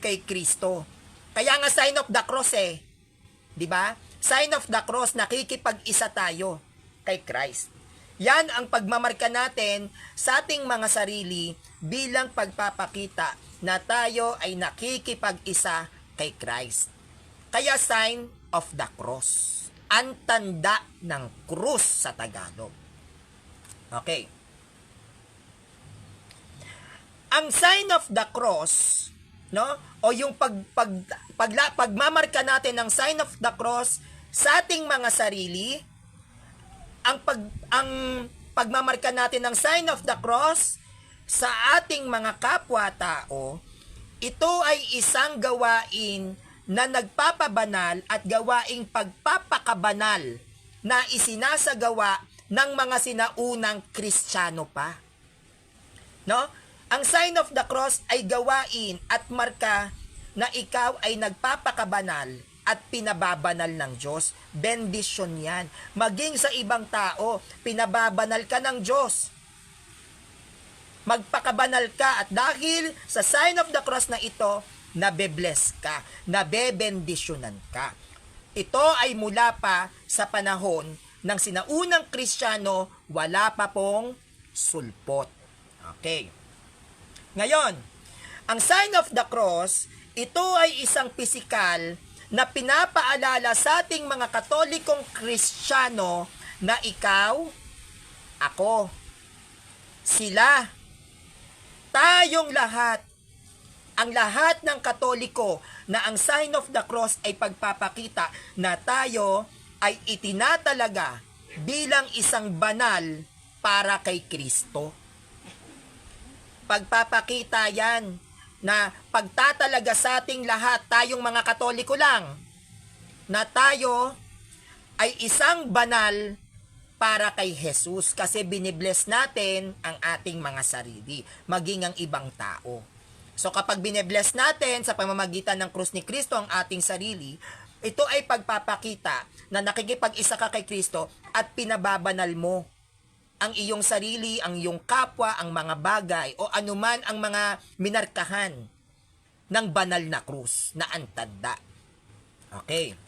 kay Kristo. Kaya nga sign of the cross 'di ba? Sign of the cross, nakikipag-isa tayo kay Christ. Yan ang pagmamarka natin sa ating mga sarili bilang pagpapakita na tayo ay nakikipag-isa kay Christ. Kaya sign of the cross. Ang tanda ng krus sa Tagalog. Okay. Ang sign of the cross, no? O yung pagmamarka natin ng sign of the cross sa ating mga sarili, ang pagmamarka natin ng sign of the cross sa ating mga kapwa-tao, ito ay isang gawain na nagpapabanal at gawaing pagpapakabanal na isinasagawa ng mga sinaunang Kristiyano pa. No? Ang sign of the cross ay gawain at marka na ikaw ay nagpapakabanal at pinababanal ng Diyos. Bendisyon yan. Maging sa ibang tao, pinababanal ka ng Diyos. Magpakabanal ka at dahil sa sign of the cross na ito, nabe-bless ka, nabebendisyonan ka. Ito ay mula pa sa panahon ng sinaunang Kristiyano, wala pa pong sulpot. Okay. Ngayon, ang sign of the cross, ito ay isang pisikal na pinapaalala sa ating mga Katolikong Kristiyano na ikaw, ako, sila, tayong lahat, ang lahat ng Katoliko na ang sign of the cross ay pagpapakita na tayo ay itinatalaga bilang isang banal para kay Kristo. Pagpapakita yan na pagtatalaga sa ating lahat, tayong mga Katoliko lang, na tayo ay isang banal para kay Jesus kasi binibless natin ang ating mga sarili, maging ang ibang tao. So kapag binibless natin sa pamamagitan ng krus ni Kristo ang ating sarili, ito ay pagpapakita na nakikipag-isa ka kay Kristo at pinababanal mo ang iyong sarili, ang iyong kapwa, ang mga bagay o anuman ang mga minarkahan ng banal na krus na antadda. Okay.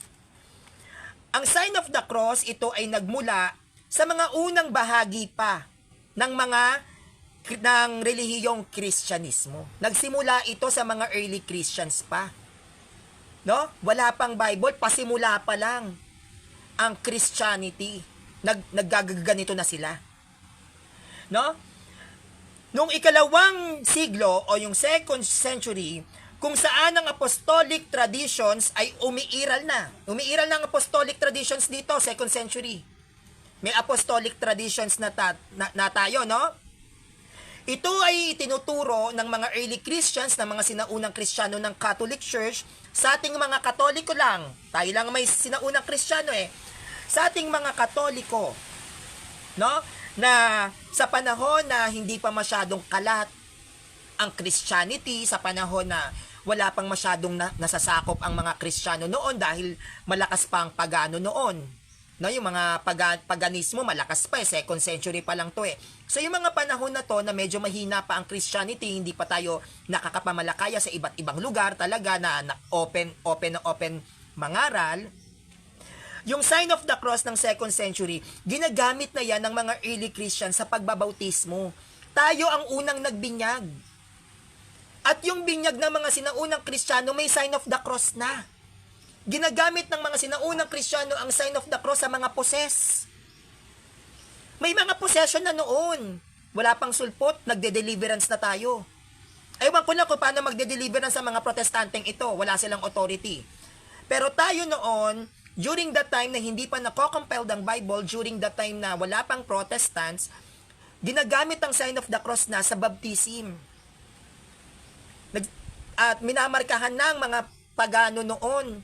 Ang sign of the cross, ito ay nagmula sa mga unang bahagi pa ng relihiyong Kristyanismo. Nagsimula ito sa mga early Christians pa. No? Wala pang Bible, pasimula pa lang ang Christianity. Naggaganito na sila. No? Nung ikalawang siglo o yung 2nd century, kung saan ang apostolic traditions ay umiiral na. Umiiral na ang apostolic traditions dito, 2nd century. May apostolic traditions na tayo, no? Ito ay tinuturo ng mga early Christians, ng mga sinaunang Kristiyano ng Catholic Church, sa ating mga Katoliko lang. Tayo lang may sinaunang Kristiyano eh. Sa ating mga Katoliko, no? Na sa panahon na hindi pa masyadong kalat ang Christianity, sa panahon na wala pang masyadong nasasakop ang mga Kristiyano noon dahil malakas pa ang pagano noon. No, yung mga paganismo malakas pa 2nd century pa lang to eh. So yung mga panahon na to na medyo mahina pa ang Christianity, hindi pa tayo nakakapamalakaya sa iba't ibang lugar talaga na open mangaral. Yung sign of the cross ng 2nd century, ginagamit na yan ng mga early Christians sa pagbabautismo. Tayo ang unang nagbinyag. At yung binyag ng mga sinaunang Kristiyano may sign of the cross na. Ginagamit ng mga sinaunang Kristiyano ang sign of the cross sa mga possess. May mga possession na noon. Wala pang sulpot, nagde-deliverance na tayo. Ewan ko lang kung paano magde-deliverance sa mga protestanteng ito. Wala silang authority. Pero tayo noon, during that time na hindi pa nako-compelled ang Bible, during that time na wala pang Protestants, ginagamit ang sign of the cross na sa baptism. At minamarkahan ng mga pagano noon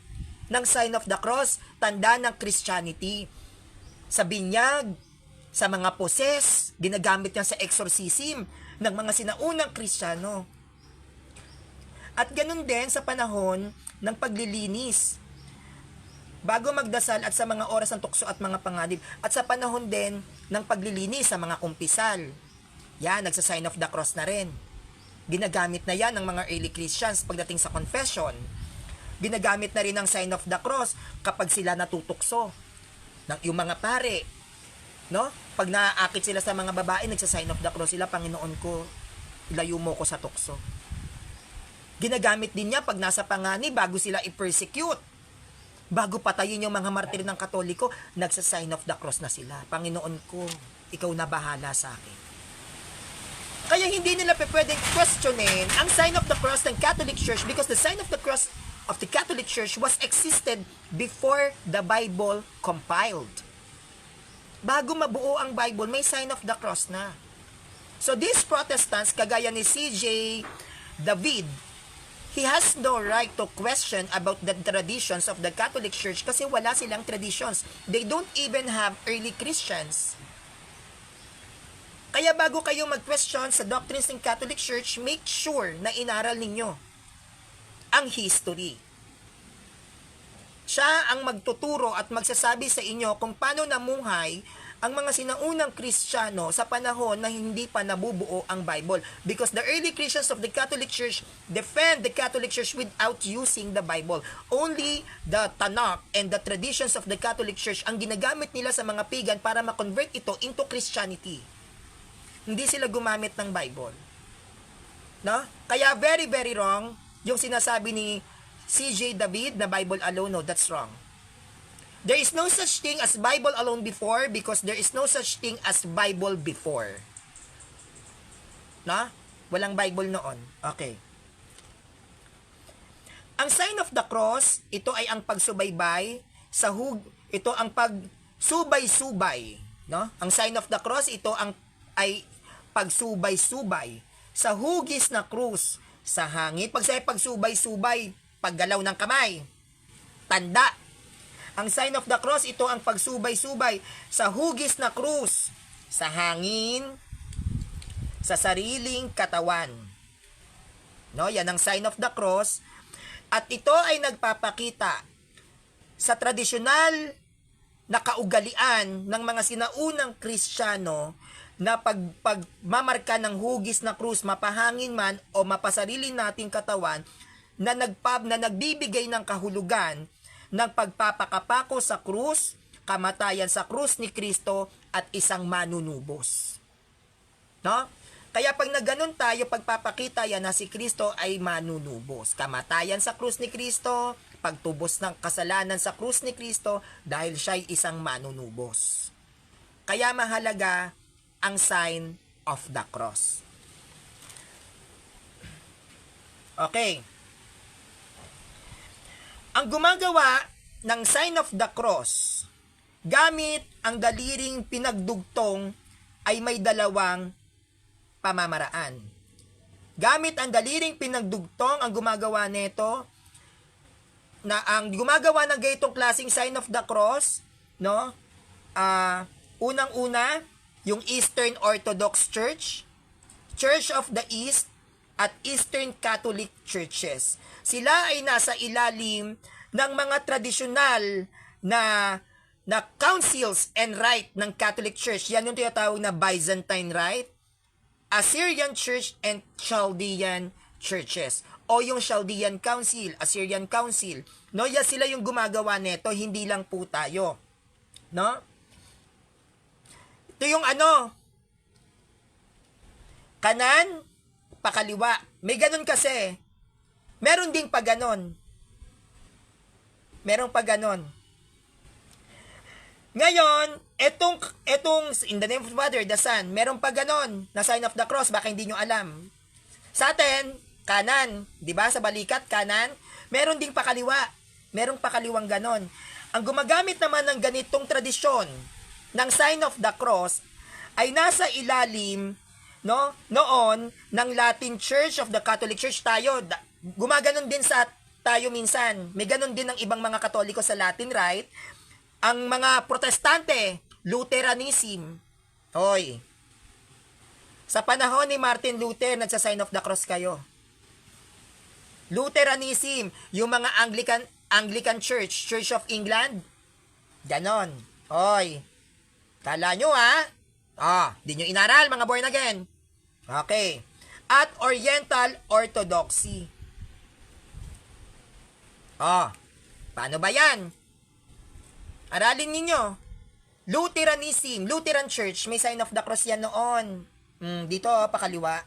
ng sign of the cross, tanda ng Christianity. Sa binyag, sa mga possess, ginagamit yan sa exorcism ng mga sinaunang Kristiyano. At ganun din sa panahon ng paglilinis. Bago magdasal at sa mga oras ng tukso at mga panganib. At sa panahon din ng paglilinis sa mga kumpisal. Yan, nagsa-sign of the cross na rin. Ginagamit na yan ng mga early Christians pagdating sa confession. Ginagamit na rin ang sign of the cross kapag sila natutukso. Yung mga pare, no? Pag naaakit sila sa mga babae, nagsa-sign of the cross sila, Panginoon ko, ilayo mo ko sa tukso. Ginagamit din niya pag nasa panganib, bago sila i-persecute. Bago patayin yung mga martir ng Katoliko, nagsa-sign of the cross na sila. Panginoon ko, ikaw na bahala sa akin. Kaya hindi nila pwedeng questionin ang sign of the cross ng Catholic Church because the sign of the cross of the Catholic Church was existed before the Bible compiled. Bago mabuo ang Bible, may sign of the cross na. So these Protestants, kagaya ni C.J. David, he has no right to question about the traditions of the Catholic Church kasi wala silang traditions. They don't even have early Christians. Kaya bago kayo mag-question sa doctrines ng Catholic Church, make sure na inaral ninyo ang history. Siya ang magtuturo at magsasabi sa inyo kung paano namuhay ang mga sinaunang Kristiyano sa panahon na hindi pa nabubuo ang Bible. Because the early Christians of the Catholic Church defend the Catholic Church without using the Bible. Only the Tanakh and the traditions of the Catholic Church ang ginagamit nila sa mga pagan para ma-convert ito into Christianity. Hindi sila gumamit ng Bible. No? Kaya very, very wrong yung sinasabi ni C.J. David na Bible alone. No, that's wrong. There is no such thing as Bible alone before because there is no such thing as Bible before. No? Walang Bible noon. Okay. Ang sign of the cross, ito ay ang pagsubaybay sa ito ang pagsubay-subay, no? Ang sign of the cross, ito ay pagsubay-subay sa hugis na krus sa hangin. Pag sa pagsubay-subay, paggalaw ng kamay, tanda. Ang sign of the cross, ito ang pagsubay-subay sa hugis na krus sa hangin, sa sariling katawan. No, yan ang sign of the cross. At ito ay nagpapakita sa tradisyonal na kaugalian ng mga sinaunang Kristiyano na pagmamarka ng hugis na krus, mapahangin man o mapasarili nating katawan, na nagbibigay ng kahulugan ng pagpapakapako sa krus, kamatayan sa krus ni Kristo at isang manunubos. No? Kaya pag nagganon tayo, pagpapakita yan na si Kristo ay manunubos. Kamatayan sa krus ni Kristo, pagtubos ng kasalanan sa krus ni Kristo dahil siya ay isang manunubos. Kaya mahalaga ang sign of the cross. Okay. Ang gumagawa ng sign of the cross gamit ang daliring pinagdugtong ay may dalawang pamamaraan. Gamit ang daliring pinagdugtong, ang gumagawa nito, na ang gumagawa ng gaytong klaseng sign of the cross, no? Unang-una, yung Eastern Orthodox Church, Church of the East, at Eastern Catholic Churches. Sila ay nasa ilalim ng mga tradisyonal na councils and rite ng Catholic Church. Yan yung tinatawag na Byzantine Rite, Assyrian Church, and Chaldean Churches. O yung Chaldean Council, Assyrian Council. No, yan sila yung gumagawa nito, hindi lang po tayo. No? Ito yung kanan, pakaliwa. May ganun kasi. Meron ding pa ganon. Merong pa ganon. Ngayon, etong in the name of the Father, the Son, merong pa ganon na sign of the cross, baka hindi nyo alam. Sa atin, kanan, di ba? Sa balikat, kanan. Meron ding pakaliwa. Merong pakaliwang ganon. Ang gumagamit naman ng ganitong tradisyon ng sign of the cross ay nasa ilalim, no, noon ng Latin Church of the Catholic Church. Tayo, gumaganon din sa tayo minsan. May ganon din ng ibang mga Katoliko sa Latin Rite. Ang mga Protestante, Lutheranism. Hoy. Sa panahon ni Martin Luther, nagsa-sign of the cross kayo. Lutheranism, yung mga Anglican Church, Church of England, ganon. Hoy. Kala nyo di nyo inaral, mga born again. Okay. At Oriental Orthodoxy. Paano ba yan? Aralin ninyo. Lutheranism, Lutheran Church, may sign of the cross yan noon. Dito, pakaliwa.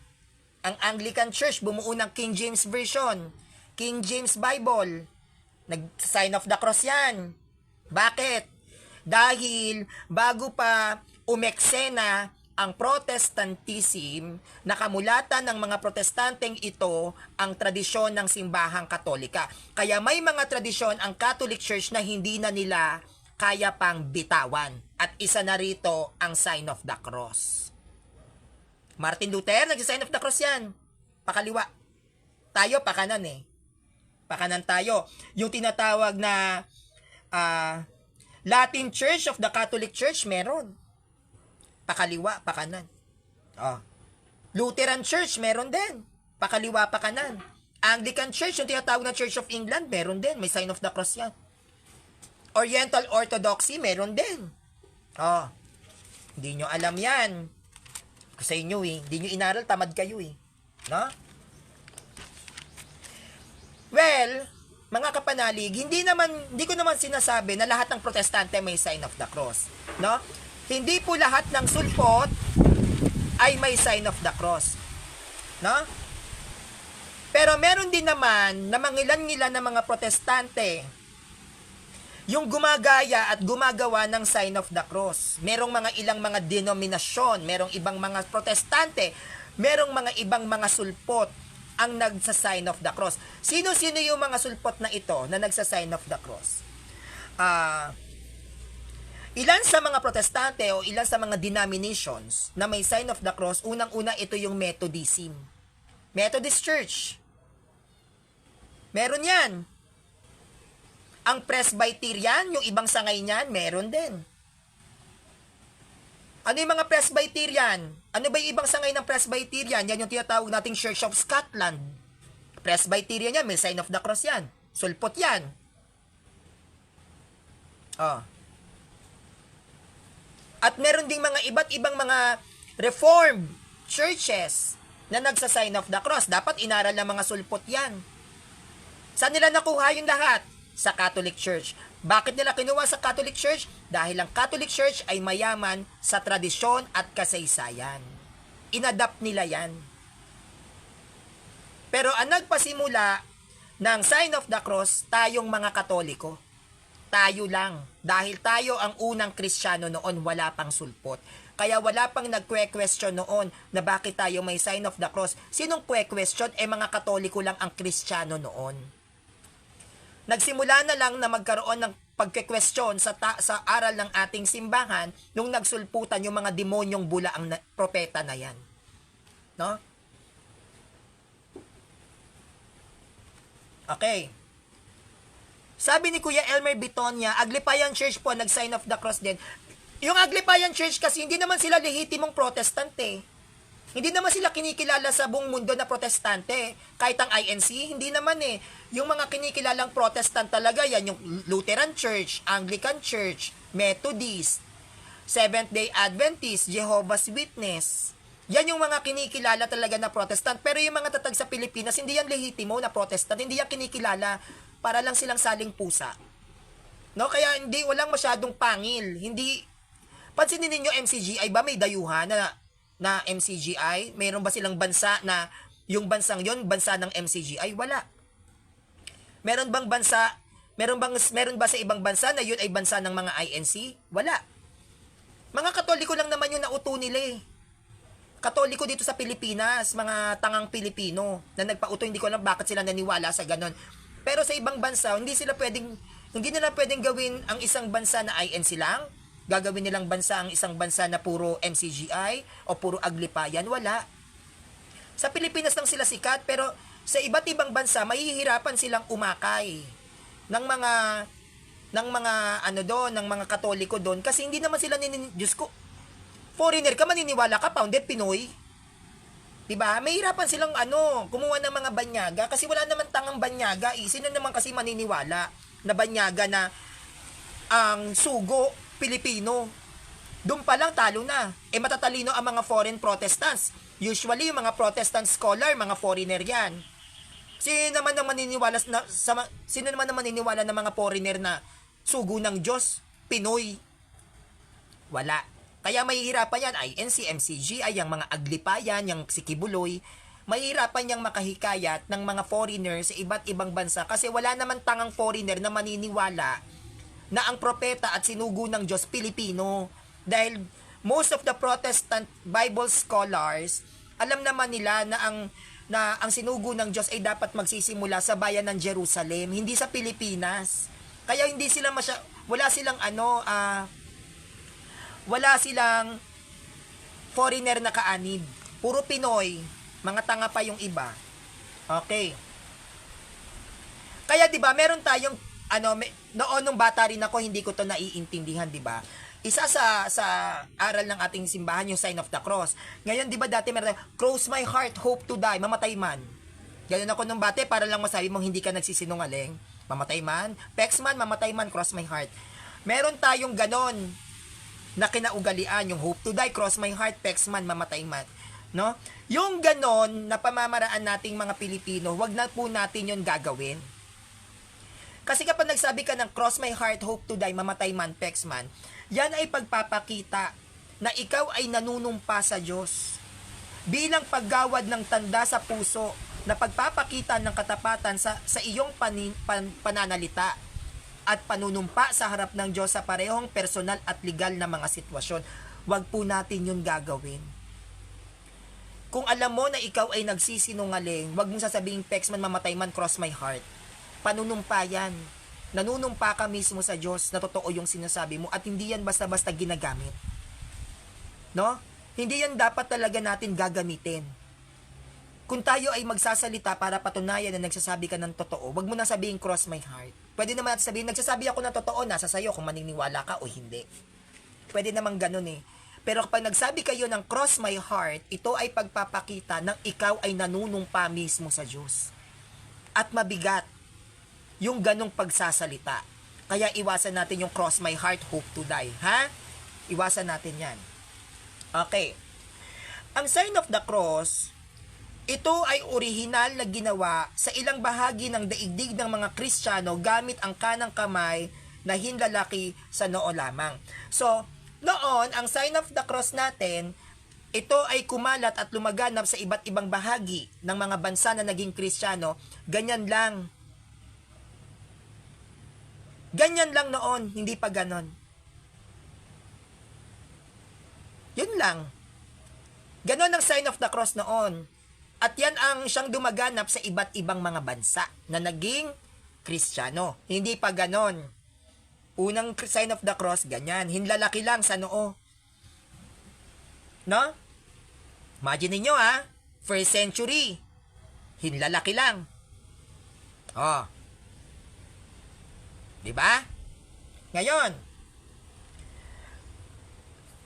Ang Anglican Church, bumuo ng King James Version. King James Bible. Nag-sign of the cross yan. Bakit? Dahil bago pa umeksena ang Protestantism, nakamulatan ng mga Protestanteng ito ang tradisyon ng simbahang Katolika. Kaya may mga tradisyon ang Catholic Church na hindi na nila kaya pang bitawan. At isa na rito ang sign of the cross. Martin Luther, nag-sign of the cross yan. Pakaliwa. Tayo, pakanan Pakanan tayo. Yung tinatawag na Latin Church of the Catholic Church, meron. Pakaliwa, pakanan. Oh. Lutheran Church, meron din. Pakaliwa pa kanan. Anglican Church, yung tinatawag na Church of England, meron din. May sign of the cross yan. Oriental Orthodoxy, meron din. Oh. Hindi nyo alam yan. Sa inyo eh. Hindi nyo inaral, tamad kayo eh. No? Well, mga kapanalig, hindi ko naman sinasabi na lahat ng protestante may sign of the cross. No? Hindi po lahat ng sulpot ay may sign of the cross. No? Pero meron din naman na mangilan-ngilan na mga protestante yung gumagaya at gumagawa ng sign of the cross. Merong mga ilang mga denominasyon, merong ibang mga protestante, merong mga ibang mga sulpot ang nagsa-sign of the cross. Sino-sino yung mga sulpot na ito na nagsa-sign of the cross? Ilan sa mga protestante o ilan sa mga denominations na may sign of the cross, unang-una ito yung Methodism. Methodist Church. Meron yan. Ang Presbyterian, yung ibang sangay niyan, meron din. Ano yung mga Presbyterian? Ano ba yung ibang sangay ng Presbyterian? Yan yung tinatawag nating Church of Scotland. Presbyterian yan, may sign of the cross yan. Sulpot yan. Oh. At meron ding mga iba't ibang mga Reformed churches na nagsa-sign of the cross. Dapat inaral ng mga sulpot yan. Saan nila nakuha yung lahat? Sa Catholic Church. Bakit nila kinuha sa Catholic Church? Dahil ang Catholic Church ay mayaman sa tradisyon at kasaysayan. Inadapt nila yan. Pero ang nagpasimula ng sign of the cross, tayong mga Katoliko. Tayo lang. Dahil tayo ang unang Kristiyano noon, wala pang sulpot. Kaya wala pang nagkwe-question noon na bakit tayo may sign of the cross. Sinong kwe-question? Mga Katoliko lang ang Kristiyano noon. Nagsimula na lang na magkaroon ng pagke-question sa aral ng ating simbahan nung nagsulputan yung mga demonyong bula ang propeta na yan. No? Okay. Sabi ni Kuya Elmer Bitonia, Aglipayan Church po nag-sign of the cross din. Yung Aglipayan Church kasi hindi naman sila lehitimong protestante. Hindi naman sila kinikilala sa buong mundo na protestante. Kahit ang INC, hindi naman eh. Yung mga kinikilalang protestant talaga, yan yung Lutheran Church, Anglican Church, Methodist, Seventh-day Adventist, Jehovah's Witness. Yan yung mga kinikilala talaga na protestant. Pero yung mga tatag sa Pilipinas, hindi yan lehitimo na protestant. Hindi yan kinikilala para lang silang saling pusa. No? Kaya hindi, walang masyadong pangil. Hindi, pansinin ninyo MCGI ba may dayuhan na MCGI? Mayroon ba silang bansa na yung bansang yon bansa ng MCGI? Wala. Meron ba sa ibang bansa na yun ay bansa ng mga INC? Wala. Mga Katoliko lang naman yung nauto nila eh. Katoliko dito sa Pilipinas, mga tangang Pilipino na nagpauto, hindi ko alam bakit sila naniwala sa ganon. Pero sa ibang bansa, hindi nila pwedeng gawin ang isang bansa na INC lang. Gagawin nilang bansa ang isang bansa na puro MCGI o puro Aglipayan, wala. Sa Pilipinas lang sila sikat, pero sa iba't ibang bansa mahihirapan silang umakay ng mga Katoliko doon kasi hindi naman sila Diyos ko, foreigner ka, maniniwala ka, founded Pinoy. 'Di ba? Mahihirapan silang kumuha ng mga banyaga kasi wala naman tangang banyaga. Sino naman kasi maniniwala na banyaga na ang sugo Pilipino. Doon pa lang talo na. Matatalino ang mga foreign Protestants. Usually, yung mga Protestant scholar, mga foreigner yan. Sino naman ang maniniwala ng mga foreigner na sugo ng Diyos? Pinoy. Wala. Kaya mahihirapan yan. INC, MCGI, yung mga Aglipayan, yung si Kibuloy. Mahihirapan niyang makahikayat ng mga foreigner sa iba't ibang bansa kasi wala naman tangang foreigner na maniniwala na ang propeta at sinugo ng Diyos Pilipino. Dahil most of the Protestant Bible scholars, alam naman nila na ang sinugo ng Diyos ay dapat magsisimula sa bayan ng Jerusalem, hindi sa Pilipinas. Kaya hindi sila wala silang foreigner na kaanib. Puro Pinoy, mga tanga pa yung iba. Okay. Kaya 'di ba, meron tayong noon nung bata rin ako, hindi ko to naiintindihan, di ba? Isa sa aral ng ating simbahan, yung sign of the cross. Ngayon, di ba dati meron, cross my heart, hope to die, mamatay man. Ganun ako nung bate, para lang masabi mong hindi ka nagsisinungaling. Mamatay man, pex man, mamatay man, cross my heart. Meron tayong ganon na kinaugalian, yung hope to die, cross my heart, pex man, mamatay man. No? Yung ganon na pamamaraan nating mga Pilipino, wag na po natin yun gagawin. Kasi kapag nagsabi ka ng cross my heart, hope to die, mamatay man, pex man, yan ay pagpapakita na ikaw ay nanunumpa sa Diyos. Bilang paggawad ng tanda sa puso na pagpapakita ng katapatan sa iyong pananalita at panunumpa sa harap ng Diyos sa parehong personal at legal na mga sitwasyon. Huwag po natin yun gagawin. Kung alam mo na ikaw ay nagsisinungaling, huwag mong sasabihin, pex man, mamatay man, cross my heart. Panunumpa yan. Nanunumpa ka mismo sa Diyos na totoo yung sinasabi mo at hindi yan basta-basta ginagamit. No? Hindi yan dapat talaga natin gagamitin. Kung tayo ay magsasalita para patunayan na nagsasabi ka ng totoo, wag mo na sabihin cross my heart. Pwede naman natin sabihin, nagsasabi ako ng totoo, nasa sayo kung maniniwala ka o hindi. Pwede naman ganun eh. Pero kapag nagsabi kayo ng cross my heart, ito ay pagpapakita ng ikaw ay nanunumpa mismo sa Diyos. At mabigat yung ganong pagsasalita. Kaya iwasan natin yung cross my heart, hope to die. Ha? Iwasan natin yan. Okay. Ang sign of the cross, ito ay orihinal na ginawa sa ilang bahagi ng daigdig ng mga Kristiyano gamit ang kanang kamay na hinlalaki sa noo lamang. So, noon, ang sign of the cross natin, ito ay kumalat at lumaganap sa iba't ibang bahagi ng mga bansa na naging Kristiyano. Ganyan lang. Ganyan lang noon, hindi pa ganon. Yun lang. Ganon ang sign of the cross noon. At yan ang siyang dumaganap sa iba't ibang mga bansa na naging Kristiyano. Hindi pa ganon. Unang sign of the cross, ganyan. Hinlalaki lang sa noo. No? Imagine ninyo ha, first century. Hinlalaki lang. Oh. Diba? Ngayon,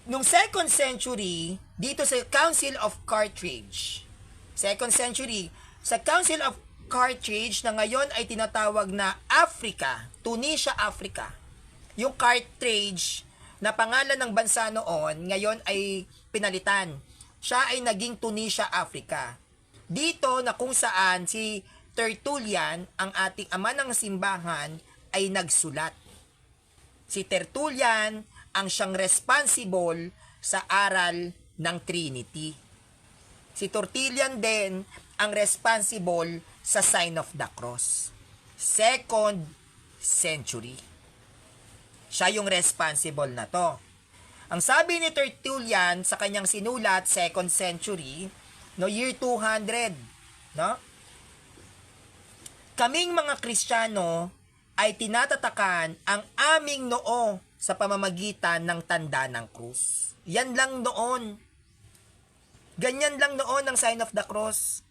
nung 2nd century, dito sa Council of Carthage, 2nd century, sa Council of Carthage na ngayon ay tinatawag na Africa, Tunisia, Africa. Yung Carthage na pangalan ng bansa noon, ngayon ay pinalitan. Siya ay naging Tunisia, Africa. Dito na kung saan si Tertullian, ang ating ama ng simbahan, ay nagsulat. Si Tertullian ang siyang responsible sa aral ng Trinity. Si Tertullian din ang responsible sa sign of the cross. 2nd century. Siya yung responsible na to. Ang sabi ni Tertullian sa kanyang sinulat, 2nd century, no, year 200, no? Kaming mga Kristiyano ay tinatatakan ang aming noo sa pamamagitan ng tanda ng krus. Yan lang noon. Ganyan lang noon ang sign of the cross.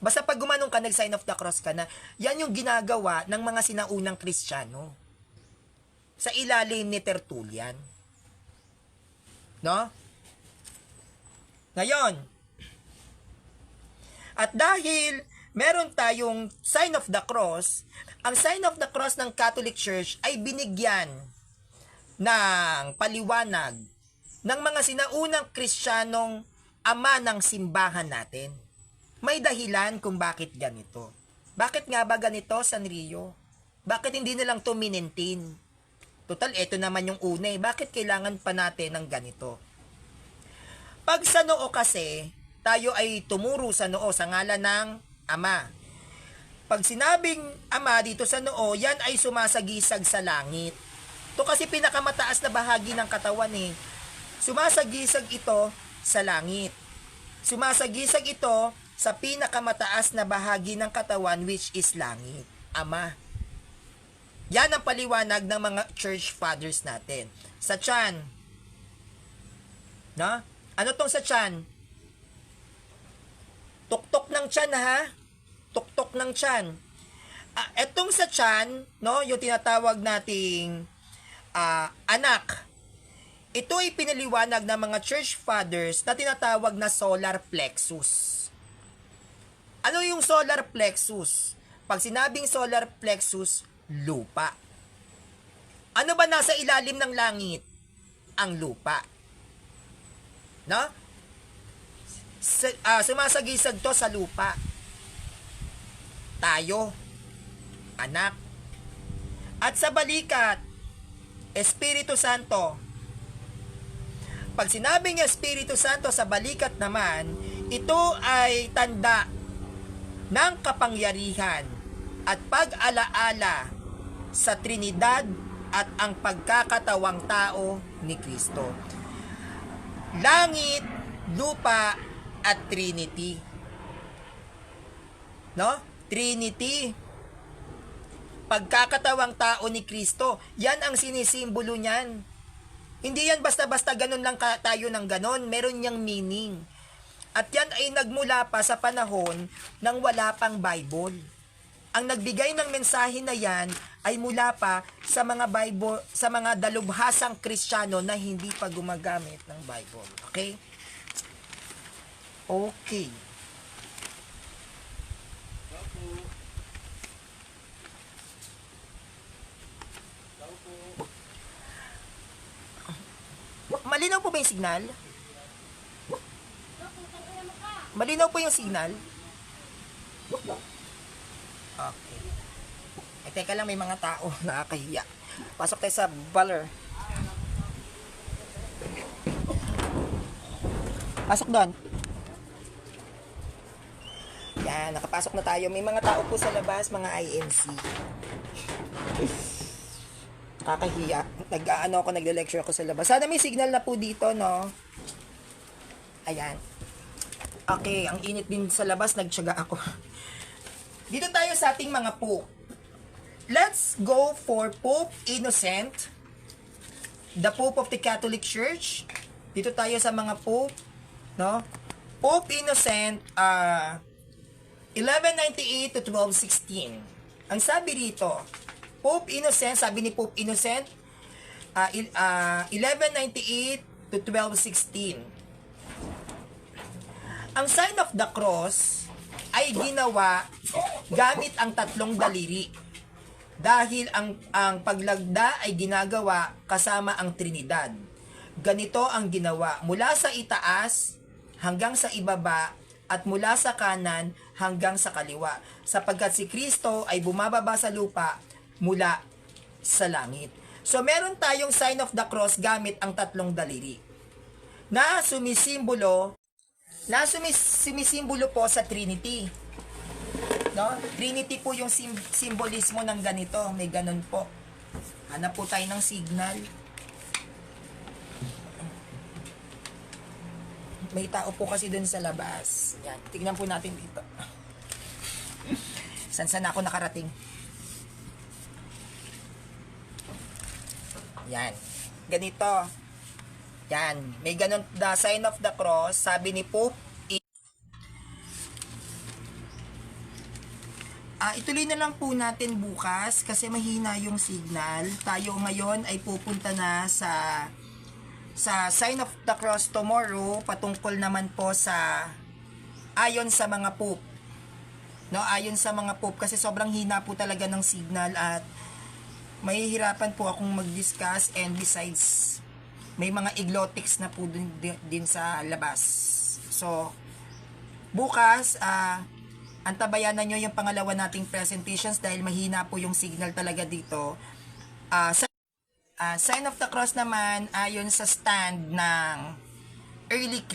Basta pag gumanong ka, nag-sign of the cross ka na, yan yung ginagawa ng mga sinaunang Kristiyano sa ilalim ni Tertullian. No? Ngayon, at dahil meron tayong sign of the cross, ang sign of the cross ng Catholic Church ay binigyan ng paliwanag ng mga sinaunang Kristiyanong ama ng simbahan natin. May dahilan kung bakit ganito. Bakit nga ba ganito, Sanrio? Bakit hindi nilang to minintin? Total, eto naman yung una eh. Bakit kailangan pa natin ng ganito? Pag sa noo kasi, tayo ay tumuro sa noo sa ngalan ng ama. Pag sinabing ama dito sa noo, yan ay sumasagisag sa langit. Ito kasi pinakamataas na bahagi ng katawan eh. Sumasagisag ito sa langit. Sumasagisag ito sa pinakamataas na bahagi ng katawan which is langit. Ama. Yan ang paliwanag ng mga church fathers natin. Sa tiyan. No? Ano tong sa tiyan? Tuktok ng tiyan ha? Tuktok ng tiyan. Etong sa tiyan, no, yung tinatawag nating anak, ito ay pinaliwanag ng mga church fathers na tinatawag na solar plexus. Ano yung solar plexus? Pag sinabing solar plexus, lupa. Ano ba nasa ilalim ng langit? Ang lupa. No? Sumasagisag to sa lupa. Tayo, anak. At sa balikat, Espiritu Santo. Pag sinabing Espiritu Santo sa balikat naman, ito ay tanda ng kapangyarihan at pag-alaala sa Trinidad at ang pagkakatawang tao ni Kristo. Langit, lupa, at Trinity. No? Trinity. Pagkakatawang tao ni Kristo. Yan ang sinisimbolo niyan. Hindi yan basta-basta ganun lang tayo ng ganun. Meron niyang meaning. At yan ay nagmula pa sa panahon nang wala pang Bible. Ang nagbigay ng mensahe na yan ay mula pa sa mga Bible, sa mga dalubhasang Kristiyano na hindi pa gumagamit ng Bible. Okay? Okay. Malinaw po ba yung signal? Malinaw po yung signal? Okay. Teka lang, may mga tao nakakahiya. Pasok tayo sa baller. Pasok doon. Yan, nakapasok na tayo. May mga tao po sa labas, mga INC. Kakahiya. Nagle-lecture ako sa labas. Sana may signal na po dito, no? Ayan. Okay, ang init din sa labas, nagtiyaga ako. Dito tayo sa ating mga pope. Let's go for Pope Innocent, the Pope of the Catholic Church. Dito tayo sa mga pope, no? Pope Innocent, 1198 to 1216. Ang sabi rito, Pope Innocent, sabi ni Pope Innocent, 1198 to 1216. Ang sign of the cross ay ginawa gamit ang tatlong daliri. Dahil ang paglagda ay ginagawa kasama ang Trinidad. Ganito ang ginawa, mula sa itaas hanggang sa ibaba at mula sa kanan hanggang sa kaliwa. Sapagkat si Kristo ay bumababa sa lupa mula sa langit. So meron tayong sign of the cross gamit ang tatlong daliri na sumisimbolo po sa Trinity. No? Trinity po yung simbolismo ng ganito. May ganun po. Hanap po tayo ng signal. May tao po kasi dun sa labas. Yan. Tignan po natin dito. San ako nakarating? Yan. Ganito. Yan. May ganun, the sign of the cross. Sabi ni Pope, ituloy na lang po natin bukas kasi mahina yung signal. Tayo ngayon ay pupunta na sa sign of the cross tomorrow, patungkol naman po sa ayon sa mga pope. No, ayon sa mga pope kasi sobrang hina po talaga ng signal at mahihirapan po akong mag-discuss, and besides may mga iglotics na po din sa labas. So bukas antabayanan nyo yung pangalawa nating presentations dahil mahina po yung signal talaga dito. Sign of the cross naman ayon sa stand ng early